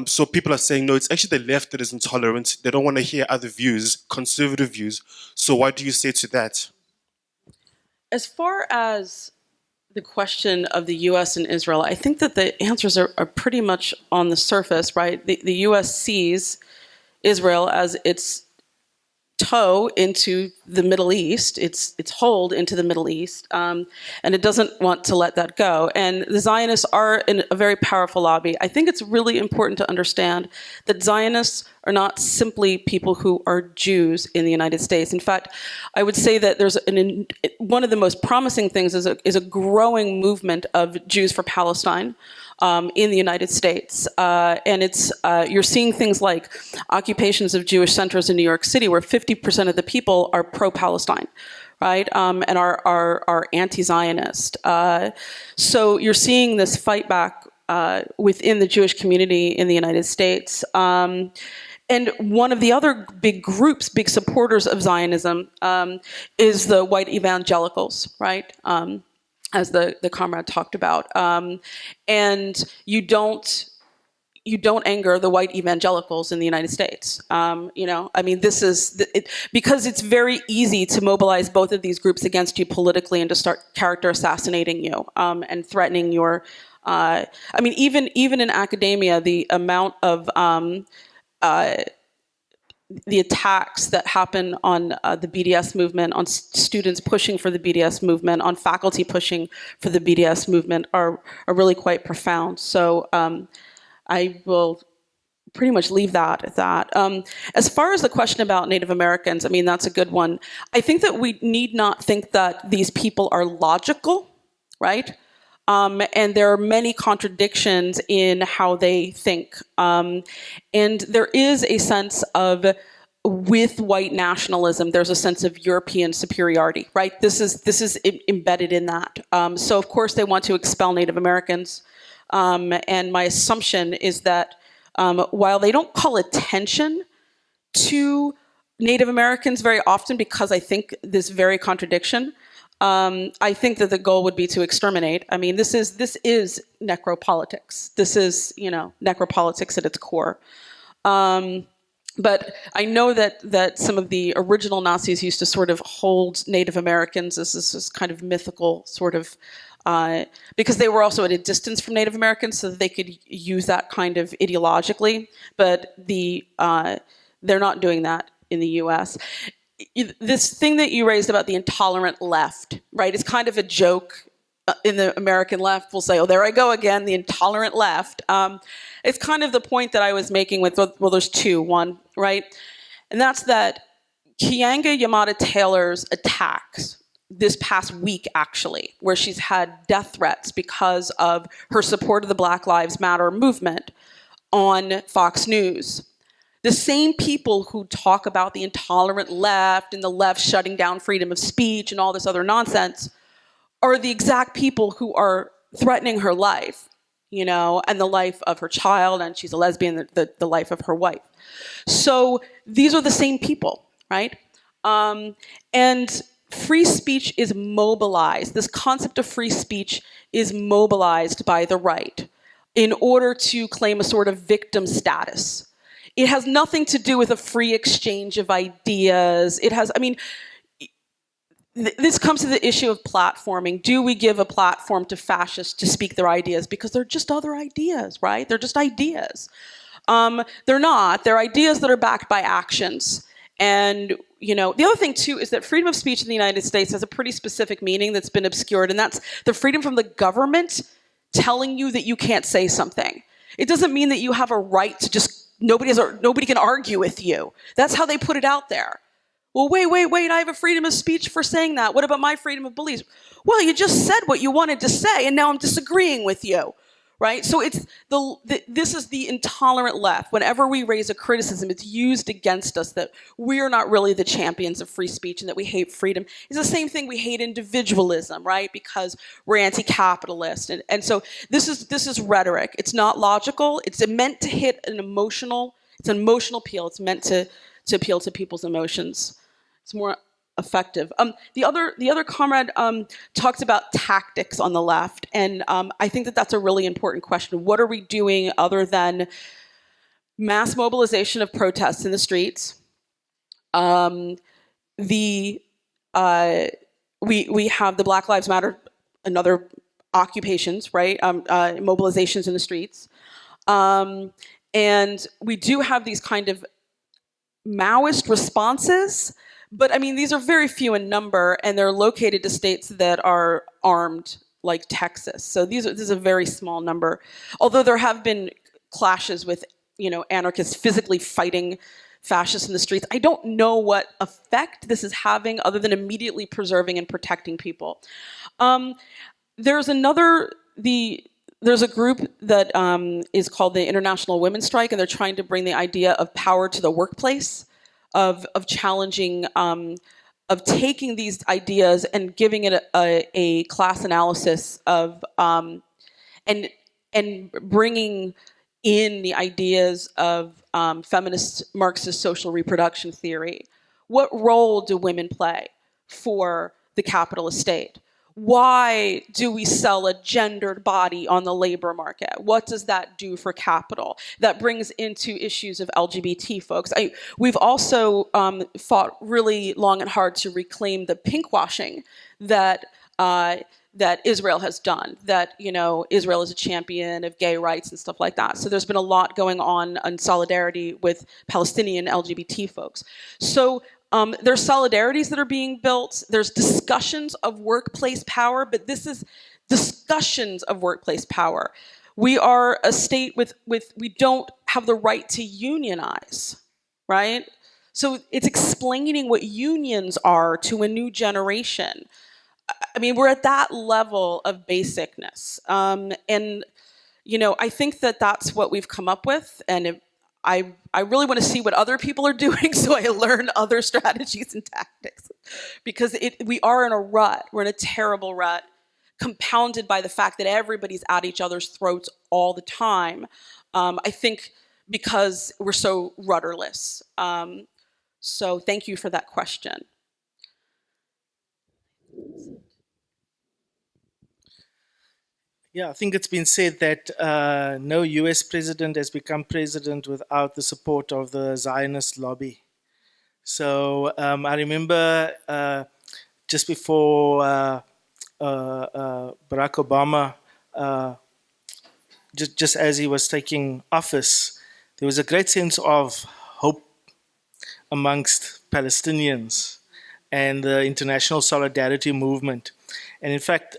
So people are saying, no, it's actually the left that is intolerant. They don't want to hear other views, conservative views. So what do you say to that? As far as the question of the US and Israel, I think that the answers are pretty much on the surface, right? The US sees Israel as its toe into the Middle East, its hold into the Middle East, and it doesn't want to let that go. And the Zionists are a very powerful lobby. I think it's really important to understand that Zionists are not simply people who are Jews in the United States. In fact, I would say that there's one of the most promising things is a growing movement of Jews for Palestine. In the United States. And you're seeing things like occupations of Jewish centers in New York City where 50% of the people are pro-Palestine, right? And are anti-Zionist. So you're seeing this fight back within the Jewish community in the United States. And one of the other big groups, big supporters of Zionism is the white evangelicals, right? As the comrade talked about, and you don't anger the white evangelicals in the United States. I mean, this is because it's very easy to mobilize both of these groups against you politically and to start character assassinating you and threatening your. I mean, even in academia, the amount of the attacks that happen on the BDS movement, on students pushing for the BDS movement, on faculty pushing for the BDS movement are really quite profound. So I will pretty much leave that at that. As far as the question about Native Americans, I mean, that's a good one. I think that we need not think that these people are logical, right? And there are many contradictions in how they think. And there is a sense of, with white nationalism, there's a sense of European superiority, right? This is embedded in that. So of course they want to expel Native Americans. And my assumption is that while they don't call attention to Native Americans very often, because I think this very contradiction, I think that the goal would be to exterminate. I mean, this is necropolitics. This is, necropolitics at its core. But I know that some of the original Nazis used to sort of hold Native Americans as this kind of mythical sort of, because they were also at a distance from Native Americans, so that they could use that kind of ideologically. But they're not doing that in the U.S. This thing that you raised about the intolerant left, right? It's kind of a joke in the American left. We'll say, oh, there I go again, the intolerant left. It's kind of the point that I was making with, well, there's two. One, right? And that's that Keeanga-Yamahtta Taylor's attacks this past week, actually, where she's had death threats because of her support of the Black Lives Matter movement on Fox News. The same people who talk about the intolerant left and the left shutting down freedom of speech and all this other nonsense are the exact people who are threatening her life, you know, and the life of her child, and she's a lesbian, the life of her wife. So these are the same people, right? And free speech is mobilized. This concept of free speech is mobilized by the right in order to claim a sort of victim status. It has nothing to do with a free exchange of ideas. It has, I mean, this comes to the issue of platforming. Do we give a platform to fascists to speak their ideas? Because they're just other ideas, right? They're just ideas. They're not. They're ideas that are backed by actions. And, you know, the other thing, too, is that freedom of speech in the United States has a pretty specific meaning that's been obscured, and that's the freedom from the government telling you that you can't say something. It doesn't mean that you have a right to just, nobody can argue with you. That's how they put it out there. Well, wait, I have a freedom of speech for saying that. What about my freedom of belief? Well, you just said what you wanted to say, and now I'm disagreeing with you, right? So it's this is the intolerant left. Whenever we raise a criticism, it's used against us that we're not really the champions of free speech and that we hate freedom. It's the same thing, we hate individualism, right? Because we're anti-capitalist. And so this is rhetoric. It's not logical. It's meant to hit an emotional appeal. It's meant to appeal to people's emotions. It's more effective. The other comrade talked about tactics on the left, and I think that that's a really important question. What are we doing other than mass mobilization of protests in the streets? We have the Black Lives Matter and other occupations, right? Mobilizations in the streets, and we do have these kind of Maoist responses, but I mean, these are very few in number, and they're located to states that are armed, like Texas. So this is a very small number. Although there have been clashes with, you know, anarchists physically fighting fascists in the streets. I don't know what effect this is having other than immediately preserving and protecting people. There's a group that is called the International Women's Strike, and they're trying to bring the idea of power to the workplace, of challenging, of taking these ideas and giving it a class analysis of, and bringing in the ideas of feminist Marxist social reproduction theory. What role do women play for the capitalist state? Why do we sell a gendered body on the labor market? What does that do for capital? That brings into issues of LGBT folks. We've also fought really long and hard to reclaim the pinkwashing that that Israel has done. That, you know, Israel is a champion of gay rights and stuff like that. So there's been a lot going on in solidarity with Palestinian LGBT folks. So there's solidarities that are being built. There's discussions of workplace power, but this is discussions of workplace power. We are a state with we don't have the right to unionize, right? So it's explaining what unions are to a new generation. I mean, we're at that level of basicness. And, you know, I think that that's what we've come up with, and I really want to see what other people are doing so I learn other strategies and tactics. Because we are in a rut. We're in a terrible rut, compounded by the fact that everybody's at each other's throats all the time. I think because we're so rudderless. So thank you for that question. Yeah, I think it's been said that no US president has become president without the support of the Zionist lobby. So I remember just before Barack Obama, just as he was taking office, there was a great sense of hope amongst Palestinians and the international solidarity movement. And in fact,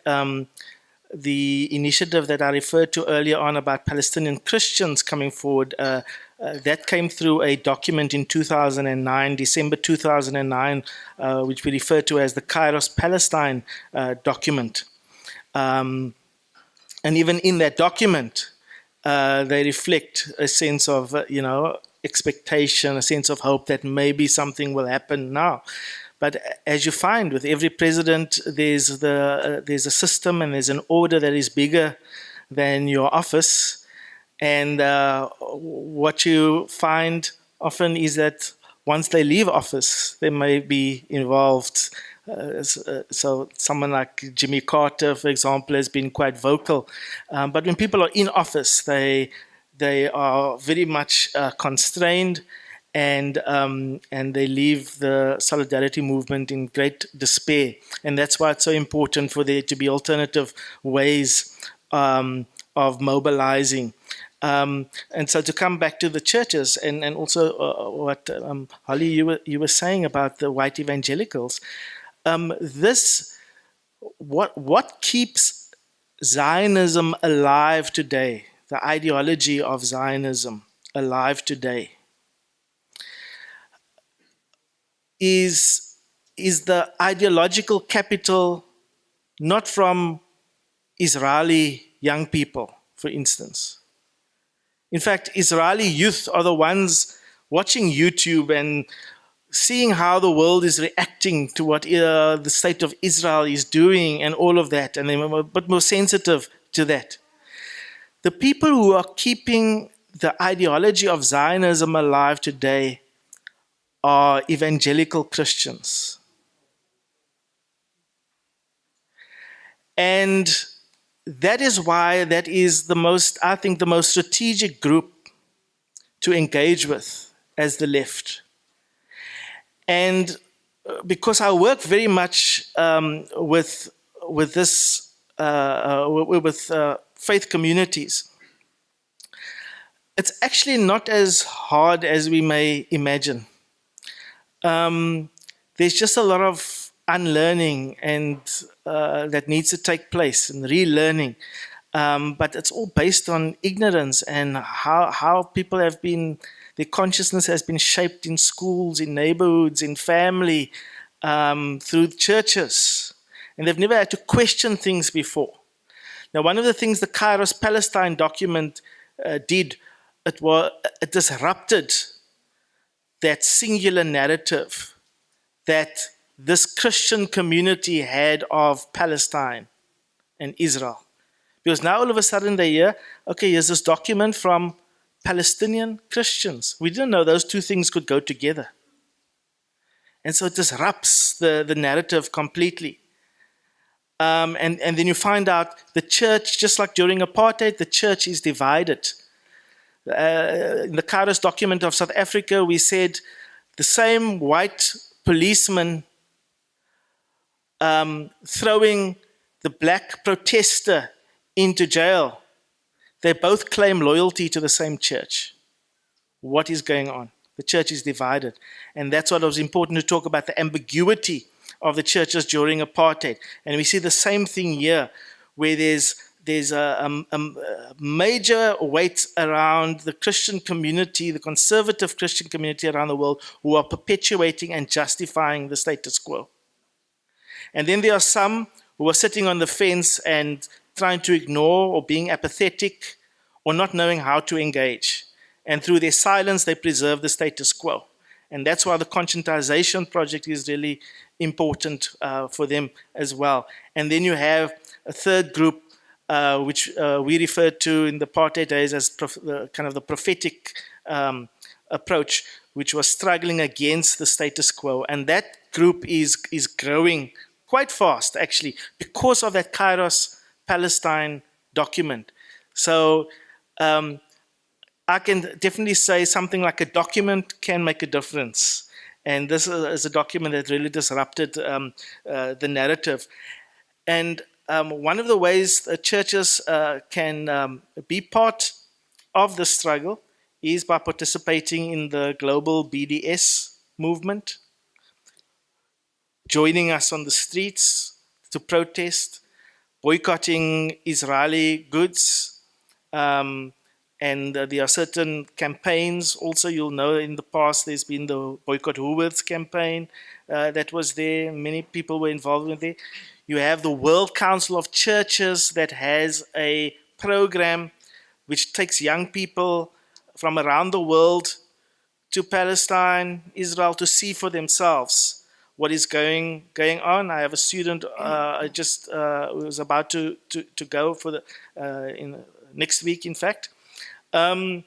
the initiative that I referred to earlier on about Palestinian Christians coming forward, that came through a document in 2009, December 2009, which we refer to as the Kairos Palestine document. And even in that document, they reflect a sense of, expectation, a sense of hope that maybe something will happen now. But as you find with every president, there's a system and there's an order that is bigger than your office. And what you find often is that once they leave office, they may be involved. So someone like Jimmy Carter, for example, has been quite vocal. But when people are in office, they are very much constrained. And they leave the solidarity movement in great despair. And that's why it's so important for there to be alternative ways of mobilizing. And so to come back to the churches and also what Holly, you were saying about the white evangelicals, what keeps Zionism alive today, the ideology of Zionism alive today, is the ideological capital not from Israeli young people, for instance. In fact, Israeli youth are the ones watching YouTube and seeing how the world is reacting to what the state of Israel is doing and all of that, and they're a bit more sensitive to that. The people who are keeping the ideology of Zionism alive today are evangelical Christians. And that is why that is the most strategic group to engage with as the left. And because I work very much with faith communities, it's actually not as hard as we may imagine. There's just a lot of unlearning and that needs to take place and relearning. But it's all based on ignorance and how people have been, their consciousness has been shaped in schools, in neighborhoods, in family, through churches. And they've never had to question things before. Now, one of the things the Kairos Palestine document did, it disrupted that singular narrative that this Christian community had of Palestine and Israel. Because now all of a sudden they hear, okay, here's this document from Palestinian Christians. We didn't know those two things could go together. And so it disrupts the narrative completely. And then you find out the church, just like during apartheid, the church is divided. In the Kairos document of South Africa, we said the same white policeman throwing the black protester into jail, they both claim loyalty to the same church. What is going on? The church is divided. And that's what was important to talk about, the ambiguity of the churches during apartheid. And we see the same thing here, where there's a major weight around the Christian community, the conservative Christian community around the world, who are perpetuating and justifying the status quo. And then there are some who are sitting on the fence and trying to ignore or being apathetic or not knowing how to engage. And through their silence, they preserve the status quo. And that's why the conscientization project is really important for them as well. And then you have a third group, which we refer to in the apartheid days as kind of the prophetic approach, which was struggling against the status quo. And that group is growing quite fast, actually, because of that Kairos Palestine document. So I can definitely say something like a document can make a difference. And this is a document that really disrupted the narrative. And one of the ways that churches can be part of the struggle is by participating in the global BDS movement, joining us on the streets to protest, boycotting Israeli goods, and there are certain campaigns. Also, you'll know in the past there's been the Boycott Woolworths campaign that was there. Many people were involved with it. You have the World Council of Churches that has a program which takes young people from around the world to Palestine, Israel, to see for themselves what is going on. I have a student I just was about to go for the in next week, in fact. Yeah,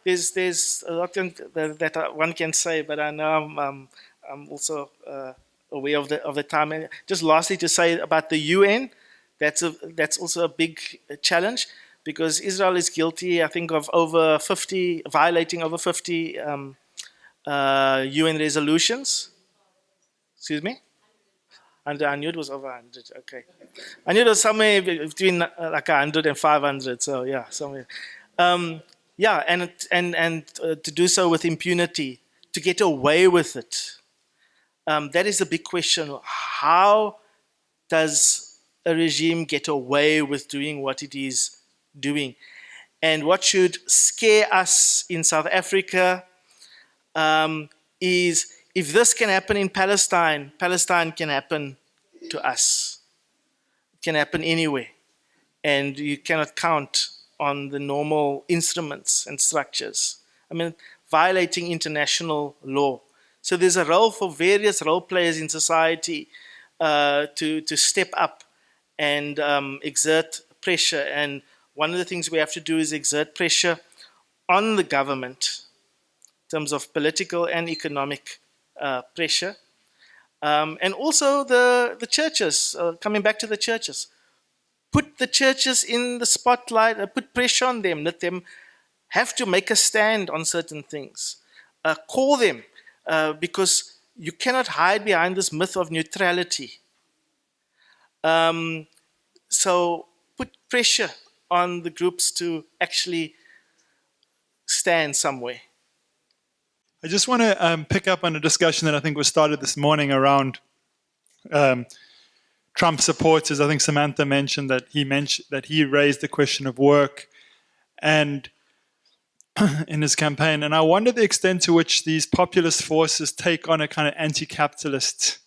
there's a lot that one can say, but I know I'm also aware of the time. And just lastly, to say about the UN, that's also a big challenge, because Israel is guilty, I think, of violating over 50 UN resolutions. Excuse me? And I knew it was over 100. Okay, I knew it was somewhere between like 100 and 500. So yeah, somewhere. Yeah, and to do so with impunity, to get away with it. That is the big question. How does a regime get away with doing what it is doing? And what should scare us in South Africa is, if this can happen in Palestine, Palestine can happen to us. It can happen anywhere. And you cannot count on the normal instruments and structures. I mean, violating international law. So there's a role for various role players in society to step up and exert pressure. And one of the things we have to do is exert pressure on the government in terms of political and economic pressure. And also the churches, coming back to the churches. Put the churches in the spotlight, put pressure on them, let them have to make a stand on certain things. Call them, because you cannot hide behind this myth of neutrality. So put pressure on the groups to actually stand somewhere. I just want to pick up on a discussion that I think was started this morning around Trump supporters. I think Samantha mentioned that he raised the question of work and in his campaign. And I wonder the extent to which these populist forces take on a kind of anti-capitalist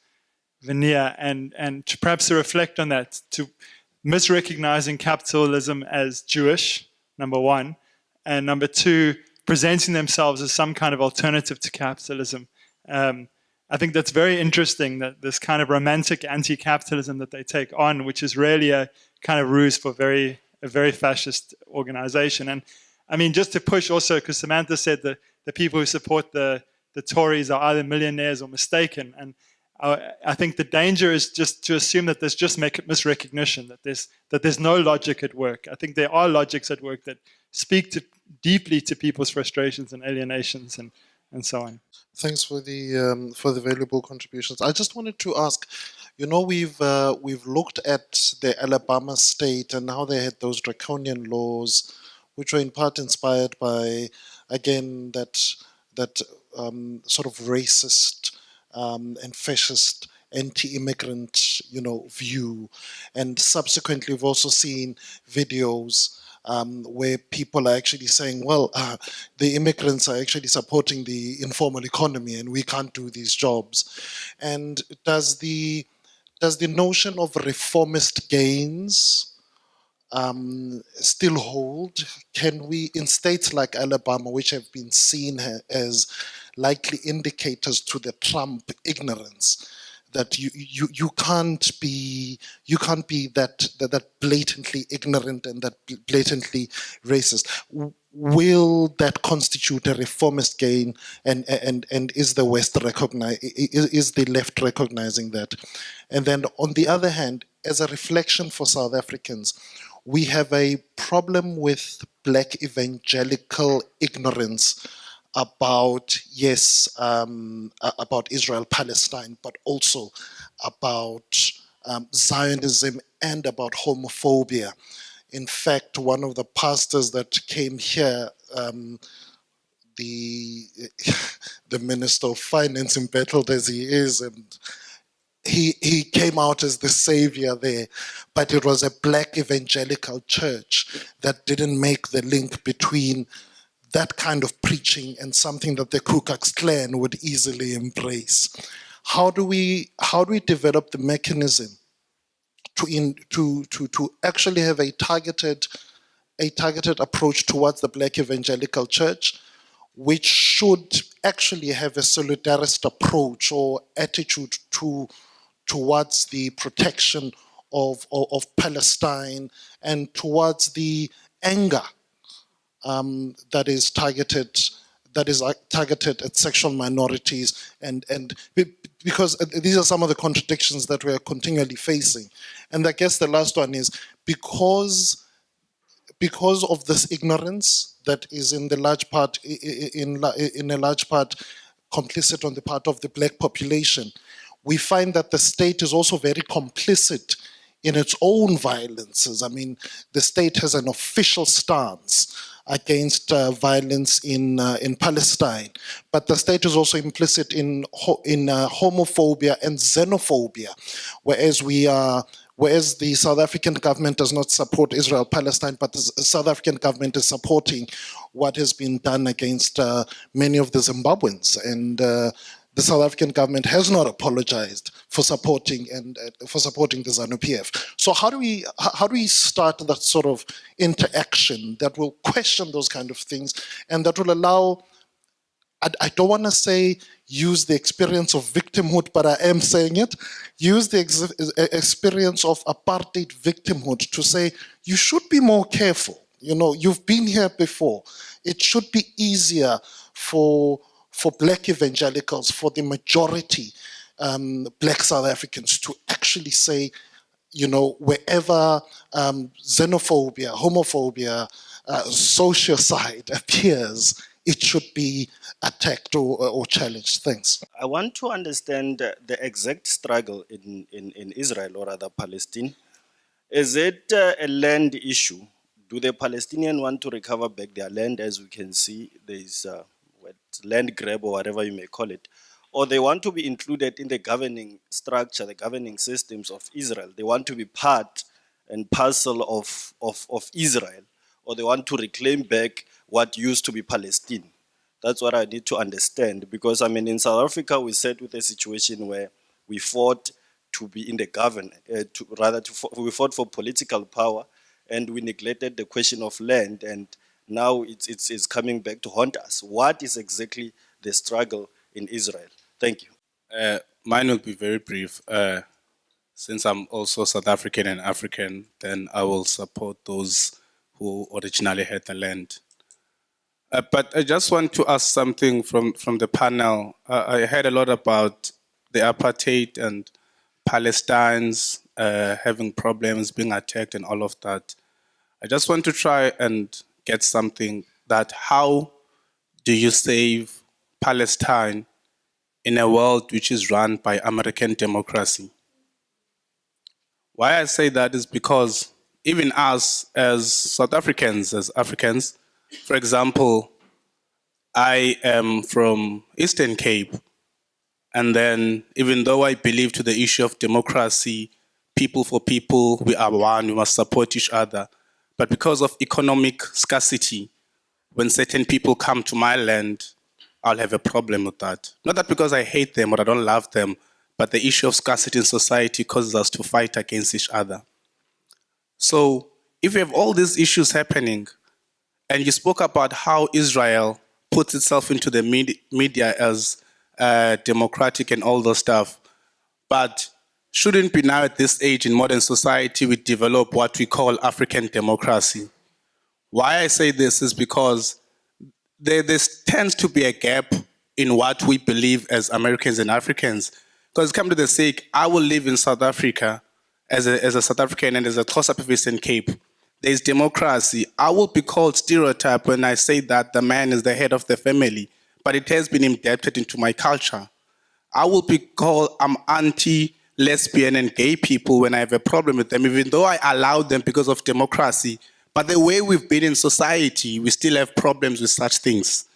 veneer, and to perhaps to reflect on that, to misrecognizing capitalism as Jewish, number one, and number two, presenting themselves as some kind of alternative to capitalism. I think that's very interesting, that this kind of romantic anti-capitalism that they take on, which is really a kind of ruse for a very fascist organization. And I mean, just to push also, because Samantha said that the people who support the Tories are either millionaires or mistaken. And I think the danger is just to assume that there's just misrecognition, that there's no logic at work. I think there are logics at work that speak deeply to people's frustrations and alienations and so on. Thanks for the valuable contributions. I just wanted to ask, you know, we've looked at the Alabama state and how they had those draconian laws, which were in part inspired by, again, that sort of racist and fascist anti-immigrant, view. And subsequently, we've also seen videos where people are actually saying, well, the immigrants are actually supporting the informal economy and we can't do these jobs. And does the notion of reformist gains still hold? Can we, in states like Alabama, which have been seen as likely indicators to the Trump ignorance, that you can't be that blatantly ignorant and that blatantly racist. Will that constitute a reformist gain, and is the West is the left recognizing that? And then on the other hand, as a reflection for South Africans, we have a problem with black evangelical ignorance about, yes, about Israel Palestine, but also about Zionism and about homophobia. In fact, one of the pastors that came here, the Minister of Finance, embattled as he is, and he came out as the savior there, but it was a black evangelical church that didn't make the link between that kind of preaching and something that the Ku Klux Klan would easily embrace. How do we develop the mechanism to actually have a targeted approach towards the black evangelical church, which should actually have a solidarist approach or attitude towards the protection of Palestine and towards the anger that is targeted at sexual minorities, and because these are some of the contradictions that we are continually facing. And I guess the last one is because of this ignorance that is in a large part complicit on the part of the black population, we find that the state is also very complicit in its own violences. I mean, the state has an official stance against violence in Palestine, but the state is also implicit in homophobia and xenophobia, whereas the South African government does not support Israel Palestine, but the South African government is supporting what has been done against many of the Zimbabweans, and the South African government has not apologized for supporting the ZANU-PF. So how do we start that sort of interaction that will question those kind of things, and that will allow, I don't want to say use the experience of victimhood, but I am saying it, use the experience of apartheid victimhood to say, you should be more careful. You know, you've been here before. It should be easier for black evangelicals, for the majority black South Africans to actually say, you know, wherever xenophobia, homophobia, sociocide appears, it should be attacked or challenged. Thanks. I want to understand the exact struggle in Israel, or rather Palestine. Is it a land issue? Do the Palestinians want to recover back their land? As we can see, there is land grab or whatever you may call it. Or they want to be included in the governing structure, the governing systems of Israel. They want to be part and parcel of Israel. Or they want to reclaim back what used to be Palestine. That's what I need to understand. Because, I mean, in South Africa, we sat with a situation where we fought to be in the government, we fought for political power, and we neglected the question of land, and now it's coming back to haunt us. What is exactly the struggle in Israel? Thank you. Mine will be very brief. Since I'm also South African and African, then I will support those who originally had the land. But I just want to ask something from the panel. I heard a lot about the apartheid and Palestinians having problems, being attacked and all of that. I just want to try and get something that how do you save Palestine in a world which is run by American democracy? Why I say that is because even us as South Africans, as Africans, for example, I am from Eastern Cape, and then even though I believe to the issue of democracy, people for people, we are one, we must support each other. But because of economic scarcity, when certain people come to my land, I'll have a problem with that. Not that because I hate them or I don't love them, but the issue of scarcity in society causes us to fight against each other. So if you have all these issues happening, and you spoke about how Israel puts itself into the media as democratic and all those stuff, but shouldn't be now at this age in modern society we develop what we call African democracy. Why I say this is because there tends to be a gap in what we believe as Americans and Africans. Because come to the sake, I will live in South Africa as a South African and as a Xhosa of Eastern Cape. There's democracy. I will be called stereotype when I say that the man is the head of the family, but it has been indebted into my culture. I will be called I'm anti-lesbian and gay people when I have a problem with them, even though I allowed them because of democracy. But the way we've been in society, we still have problems with such things.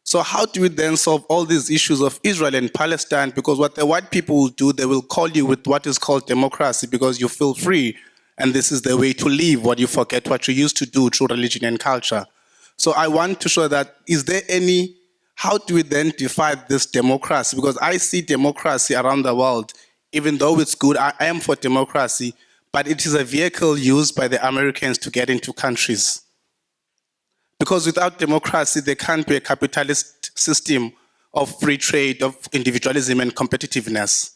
So how do we then solve all these issues of Israel and Palestine? Because what the white people will do, they will call you with what is called democracy because you feel free and this is the way to live, what you forget what you used to do through religion and culture. So I want to show that, how do we then define this democracy? Because I see democracy around the world, even though it's good, I am for democracy, but it is a vehicle used by the Americans to get into countries. Because without democracy, there can't be a capitalist system of free trade, of individualism and competitiveness.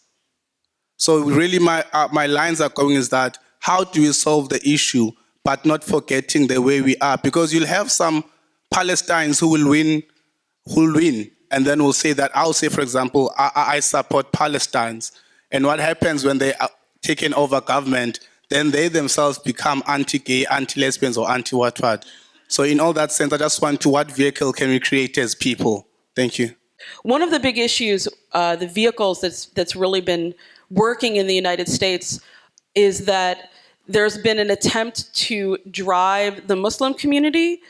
So really my lines are going is that, how do we solve the issue, but not forgetting the way we are? Because you'll have some Palestinians who will win, and then will say that, I'll say, for example, I support Palestinians. And what happens when they are taken over government, then they themselves become anti-gay, anti-lesbians, or anti-what. So in all that sense, I just want to, what vehicle can we create as people? Thank you. One of the big issues, the vehicles that's really been working in the United States is that there's been an attempt to drive the Muslim community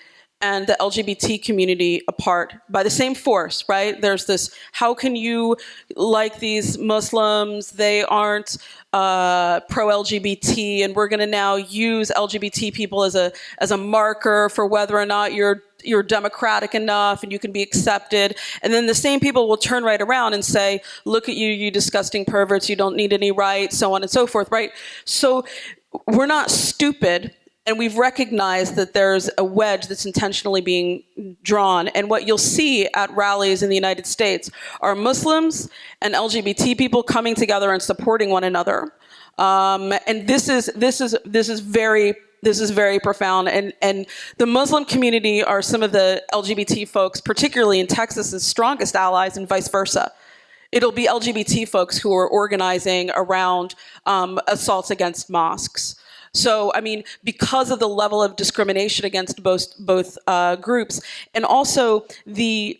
and the LGBT community apart by the same force, right? There's this, how can you like these Muslims? They aren't pro-LGBT, and we're gonna now use LGBT people as a marker for whether or not you're democratic enough and you can be accepted. And then the same people will turn right around and say, look at you, you disgusting perverts, you don't need any rights, so on and so forth, right? So we're not stupid. And we've recognized that there's a wedge that's intentionally being drawn. And what you'll see at rallies in the United States are Muslims and LGBT people coming together and supporting one another. And this is very profound. And the Muslim community are some of the LGBT folks, particularly in Texas's strongest allies, and vice versa. It'll be LGBT folks who are organizing around assaults against mosques. So, I mean, because of the level of discrimination against both groups, and also the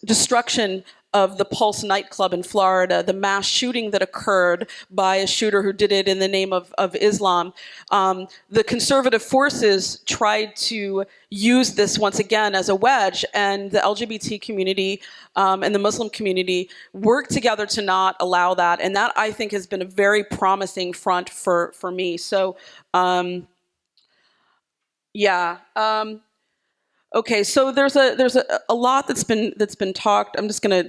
destruction of the Pulse nightclub in Florida, the mass shooting that occurred by a shooter who did it in the name of Islam, the conservative forces tried to use this once again as a wedge, and the LGBT community and the Muslim community worked together to not allow that. And that, I think, has been a very promising front for me. So, yeah. Okay, so there's a lot that's been talked. I'm just gonna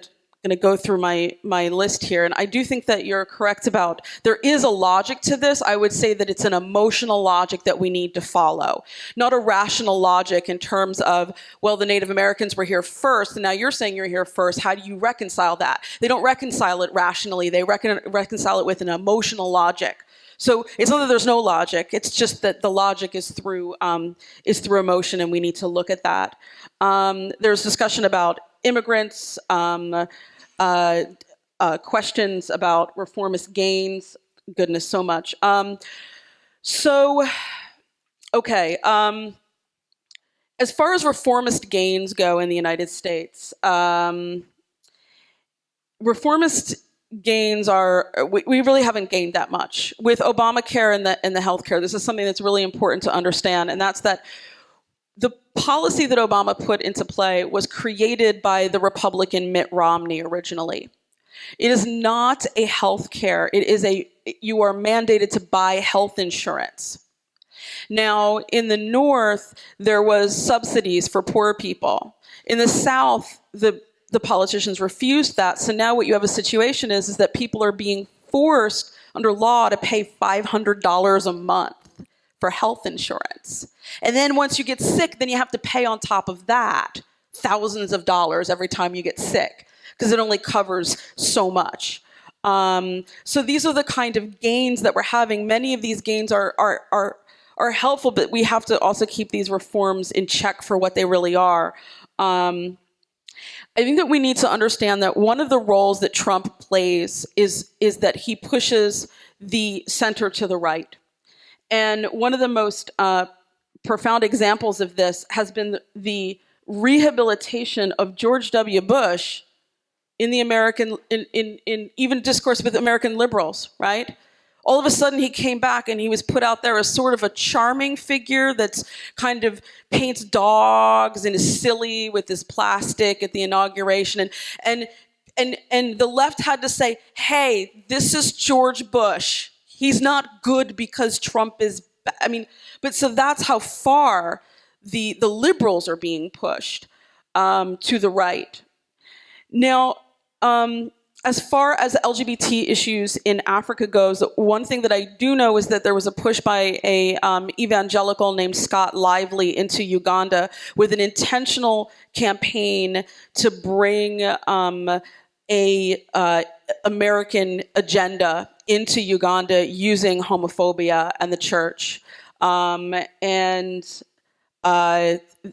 go through my list here, and I do think that you're correct about there is a logic to this. I would say that it's an emotional logic that we need to follow, not a rational logic in terms of, well, the Native Americans were here first, and now you're saying you're here first. How do you reconcile that? They don't reconcile it rationally. They reconcile it with an emotional logic. So it's not that there's no logic, it's just that the logic is through emotion, and we need to look at that. There's discussion about immigrants, questions about reformist gains, goodness, so much. Okay, as far as reformist gains go in the United States, reformist gains are, we really haven't gained that much. With Obamacare and the healthcare, this is something that's really important to understand, and that's that the policy that Obama put into play was created by the Republican Mitt Romney originally. It is not a healthcare, you are mandated to buy health insurance. Now, in the North, there was subsidies for poor people. In the South, the politicians refused that. So now what you have a situation is that people are being forced under law to pay $500 a month for health insurance. And then once you get sick, then you have to pay on top of that thousands of dollars every time you get sick, because it only covers so much. So these are the kind of gains that we're having. Many of these gains are helpful, but we have to also keep these reforms in check for what they really are. I think that we need to understand that one of the roles that Trump plays is that he pushes the center to the right. And one of the most profound examples of this has been the rehabilitation of George W. Bush in the American, in even discourse with American liberals, right? All of a sudden he came back and he was put out there as sort of a charming figure that's kind of paints dogs and is silly with his plastic at the inauguration. And the left had to say, hey, this is George Bush. He's not good because Trump is, but so that's how far the liberals are being pushed to the right. Now, as far as LGBT issues in Africa goes, one thing that I do know is that there was a push by a evangelical named Scott Lively into Uganda with an intentional campaign to bring a American agenda into Uganda using homophobia and the church.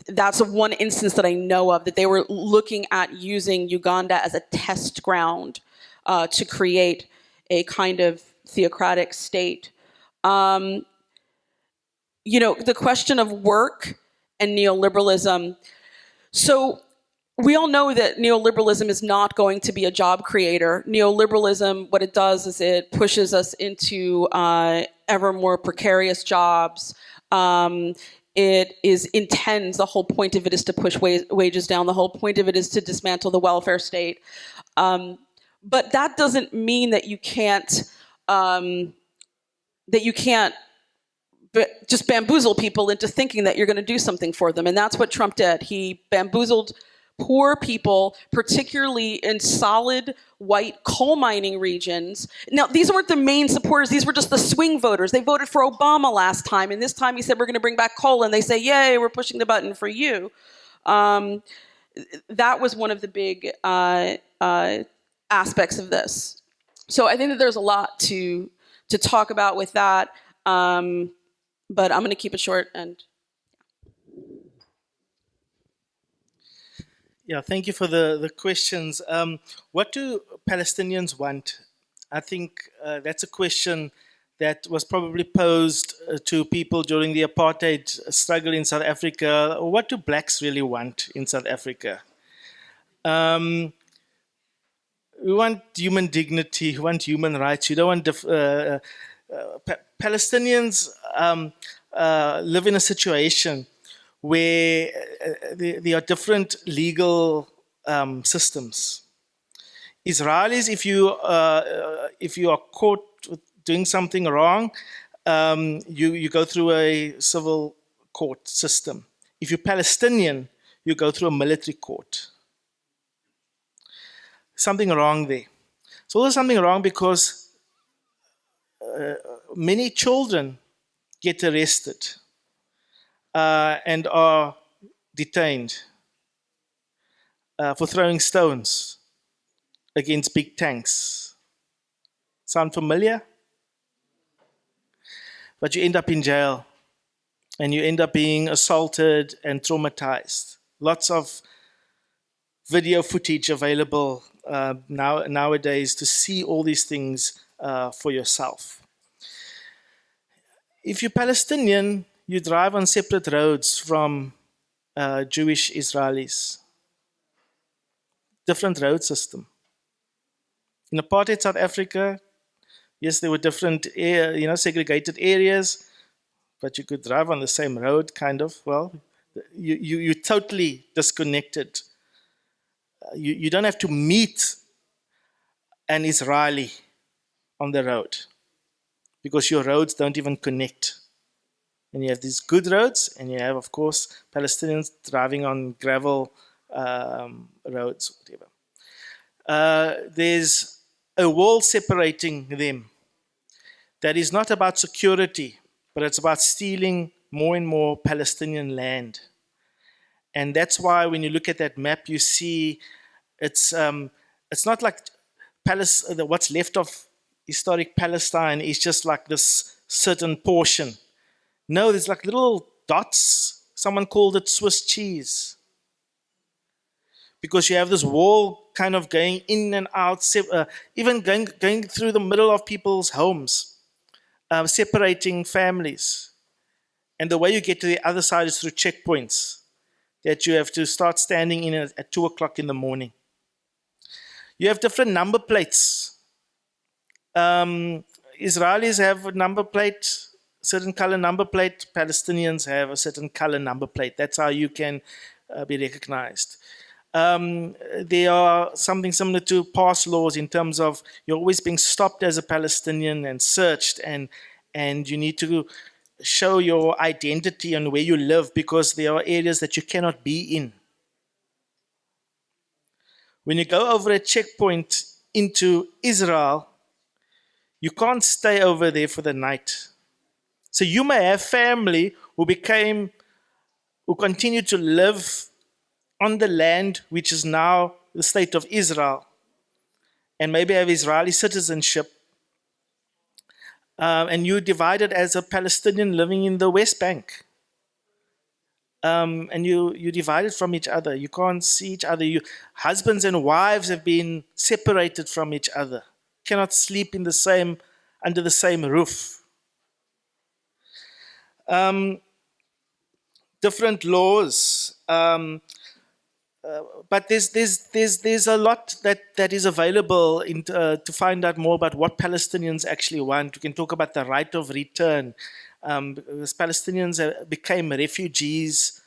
That's one instance that I know of, that they were looking at using Uganda as a test ground to create a kind of theocratic state. The question of work and neoliberalism. So we all know that neoliberalism is not going to be a job creator. Neoliberalism, what it does is it pushes us into ever more precarious jobs. It intends, the whole point of it is to push wages down. The whole point of it is to dismantle the welfare state. But that doesn't mean that you can't just bamboozle people into thinking that you're going to do something for them. And that's what Trump did. He bamboozled poor people, particularly in solid white coal mining regions. Now, these weren't the main supporters. These were just the swing voters. They voted for Obama last time. And this time he said, we're going to bring back coal. And they say, yay, we're pushing the button for you. That was one of the big aspects of this. So I think that there's a lot to talk about with that. But I'm going to keep it short. And yeah, thank you for the questions. What do Palestinians want? I think that's a question that was probably posed to people during the apartheid struggle in South Africa. What do blacks really want in South Africa? We want human dignity, we want human rights. You don't want Palestinians live in a situation where there are different legal systems. Israelis, if you are caught doing something wrong, you go through a civil court system. If you're Palestinian, you go through a military court. Something wrong there. So there's something wrong because many children get arrested and are detained for throwing stones against big tanks. Sound familiar? But you end up in jail and you end up being assaulted and traumatized. Lots of video footage available nowadays to see all these things for yourself. If you're Palestinian, you drive on separate roads from Jewish Israelis. Different road system. In apartheid South Africa, yes, there were different, segregated areas, but you could drive on the same road, kind of. Well, you're totally disconnected. You don't have to meet an Israeli on the road because your roads don't even connect. And you have these good roads, and you have, of course, Palestinians driving on gravel roads, whatever. There's a wall separating them that is not about security, but it's about stealing more and more Palestinian land. And that's why when you look at that map, you see it's not like what's left of historic Palestine is just like this certain portion. No, there's like little dots. Someone called it Swiss cheese. Because you have this wall kind of going in and out, even going through the middle of people's homes, separating families. And the way you get to the other side is through checkpoints that you have to start standing in at 2 o'clock in the morning. You have different number plates. Israelis have a number plate, certain color number plate. Palestinians have a certain color number plate. That's how you can be recognized. There are something similar to pass laws in terms of you're always being stopped as a Palestinian and searched, and you need to show your identity and where you live because there are areas that you cannot be in. When you go over a checkpoint into Israel, you can't stay over there for the night. So you may have family who continue to live on the land which is now the state of Israel, and maybe have Israeli citizenship, and you're divided as a Palestinian living in the West Bank. And you're divided from each other. You can't see each other. Husbands and wives have been separated from each other. Cannot sleep under the same roof. Different laws. But there's a lot that is available to find out more about what Palestinians actually want. We can talk about the right of return. Because Palestinians became refugees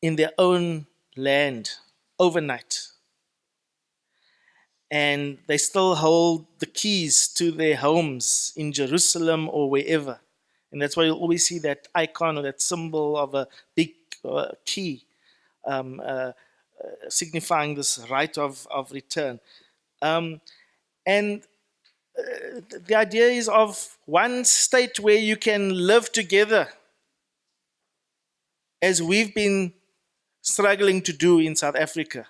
in their own land overnight. And they still hold the keys to their homes in Jerusalem or wherever. And that's why you'll always see that icon or that symbol of a big key signifying this right of return. And the idea is of one state where you can live together, as we've been struggling to do in South Africa.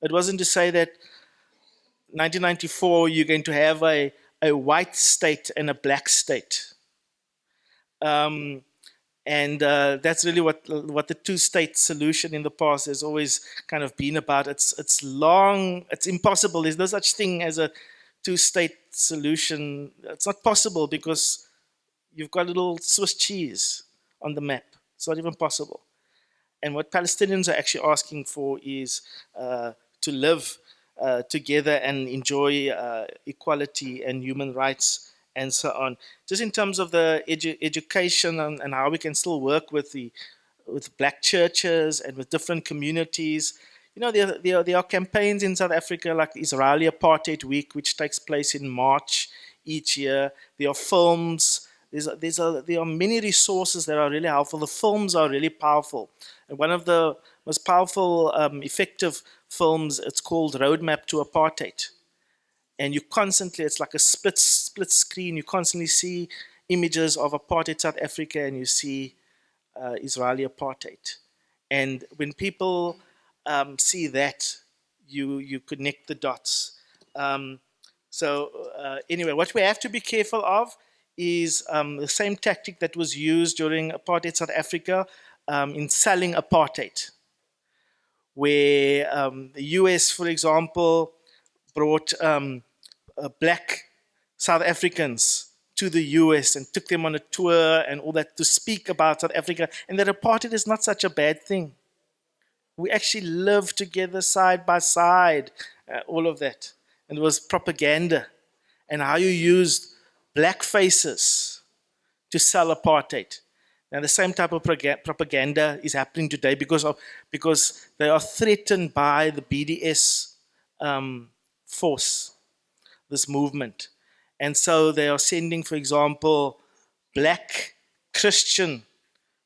It wasn't to say that 1994 you're going to have a white state and a black state. And that's really what the two-state solution in the past has always kind of been about. It's long, it's impossible. There's no such thing as a two-state solution. It's not possible because you've got a little Swiss cheese on the map. It's not even possible. And what Palestinians are actually asking for is to live together and enjoy equality and human rights and so on. Just in terms of the education and how we can still work with black churches and with different communities. You know, there are campaigns in South Africa like Israeli Apartheid Week, which takes place in March each year. There are films. There are many resources that are really helpful. The films are really powerful. And one of the most powerful, effective films, it's called Roadmap to Apartheid. And you constantly, it's like a split screen, you constantly see images of apartheid South Africa and you see Israeli apartheid. And when people see that, you connect the dots. Anyway, what we have to be careful of is the same tactic that was used during apartheid South Africa in selling apartheid, where the US, for example, brought black South Africans to the US and took them on a tour and all that to speak about South Africa, and that apartheid is not such a bad thing. We actually live together side by side, all of that. And it was propaganda, and how you used black faces to sell apartheid. Now the same type of propaganda is happening today because they are threatened by the BDS force, this movement. And so they are sending, for example, black Christian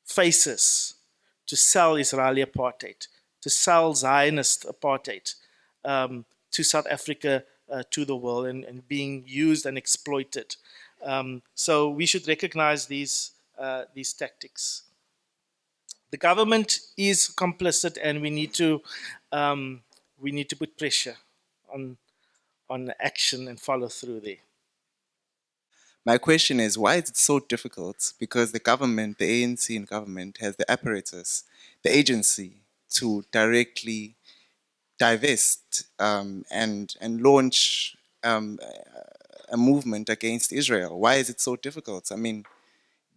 faces to sell Israeli apartheid, to sell Zionist apartheid to South Africa, to the world, and being used and exploited. So we should recognize these tactics. The government is complicit, and we need to put pressure on action and follow through there. My question is, why is it so difficult? Because the government, the ANC in government, has the apparatus, the agency to directly divest and launch a movement against Israel. Why is it so difficult? I mean,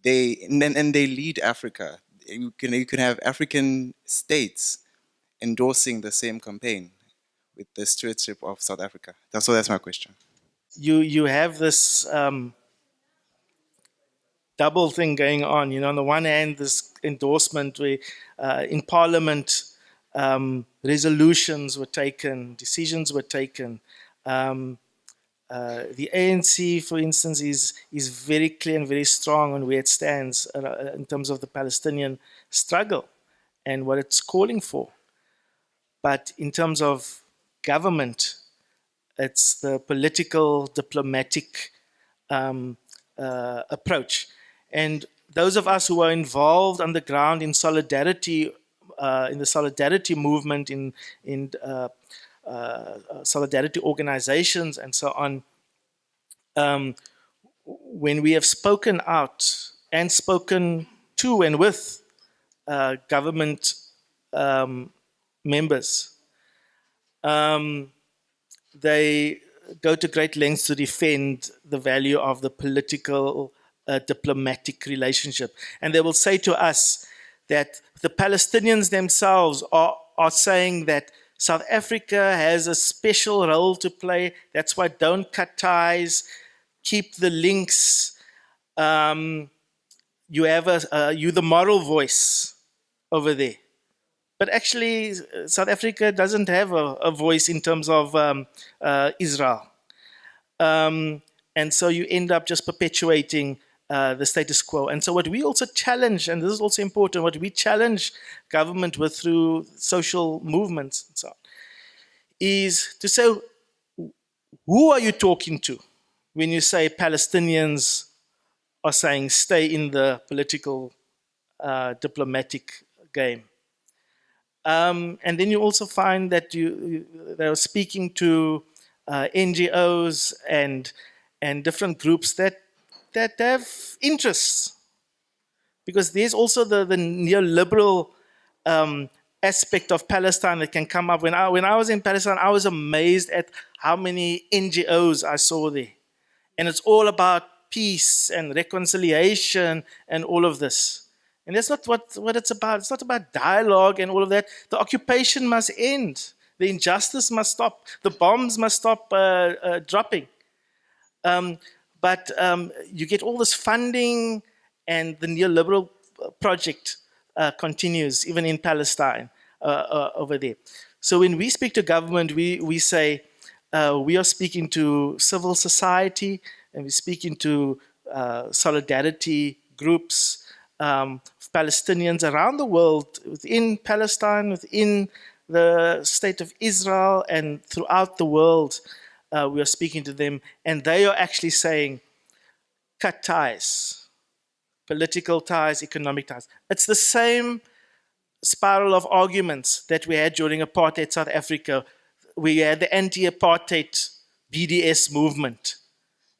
they lead Africa. You can have African states endorsing the same campaign with the stewardship of South Africa. That's my question. You have this double thing going on. You know, on the one hand, this endorsement where in Parliament resolutions were taken, decisions were taken. The ANC, for instance, is very clear and very strong on where it stands in terms of the Palestinian struggle and what it's calling for. But in terms of government, it's the political, diplomatic approach. And those of us who are involved on the ground in solidarity, in the solidarity movement, in solidarity organizations and so on, when we have spoken out and spoken to and with government members, they go to great lengths to defend the value of the political diplomatic relationship. And they will say to us that the Palestinians themselves are saying that South Africa has a special role to play. That's why don't cut ties, keep the links. You have you the moral voice over there. But actually, South Africa doesn't have a voice in terms of Israel. And so you end up just perpetuating the status quo. And so what we also challenge, and this is also important, what we challenge government with through social movements and so on, is to say, who are you talking to when you say Palestinians are saying stay in the political diplomatic game? And then you also find that they're speaking to NGOs and different groups that have interests, because there's also the neoliberal aspect of Palestine that can come up. When I was in Palestine, I was amazed at how many NGOs I saw there, and it's all about peace and reconciliation and all of this. And that's not what it's about. It's not about dialogue and all of that. The occupation must end. The injustice must stop. The bombs must stop dropping. But you get all this funding, and the neoliberal project continues, even in Palestine over there. So when we speak to government, we say we are speaking to civil society, and we're speaking to solidarity groups, Palestinians around the world, within Palestine, within the state of Israel, and throughout the world. We are speaking to them, and they are actually saying, cut ties, political ties, economic ties. It's the same spiral of arguments that we had during apartheid South Africa. We had the anti-apartheid BDS movement.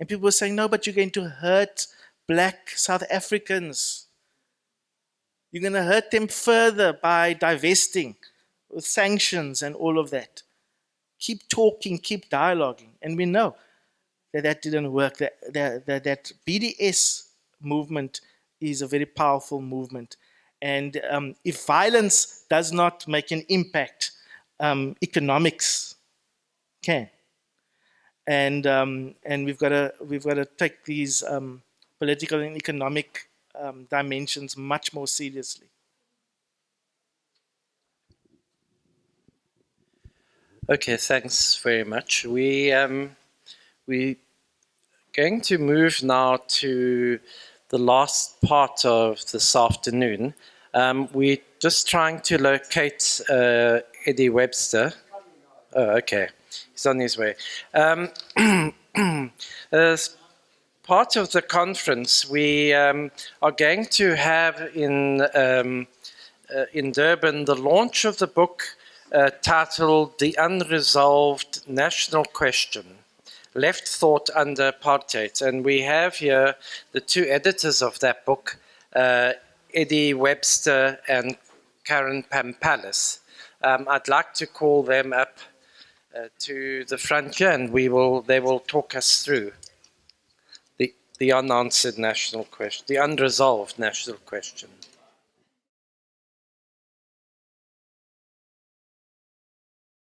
And people were saying, no, but you're going to hurt black South Africans. You're going to hurt them further by divesting with sanctions and all of that. Keep talking, keep dialoguing. And we know that didn't work, that BDS movement is a very powerful movement. And if violence does not make an impact, economics can. And we've got to take these political and economic dimensions much more seriously. Okay, thanks very much. We're going to move now to the last part of this afternoon. We're just trying to locate Eddie Webster. Oh, okay. He's on his way. As part of the conference, we are going to have in Durban the launch of the book titled The Unresolved National Question, Left Thought Under Apartheid. And we have here the two editors of that book, Eddie Webster and Karen Pampalis. I'd like to call them up to the front here, and they will talk us through the unanswered national question, the unresolved national question.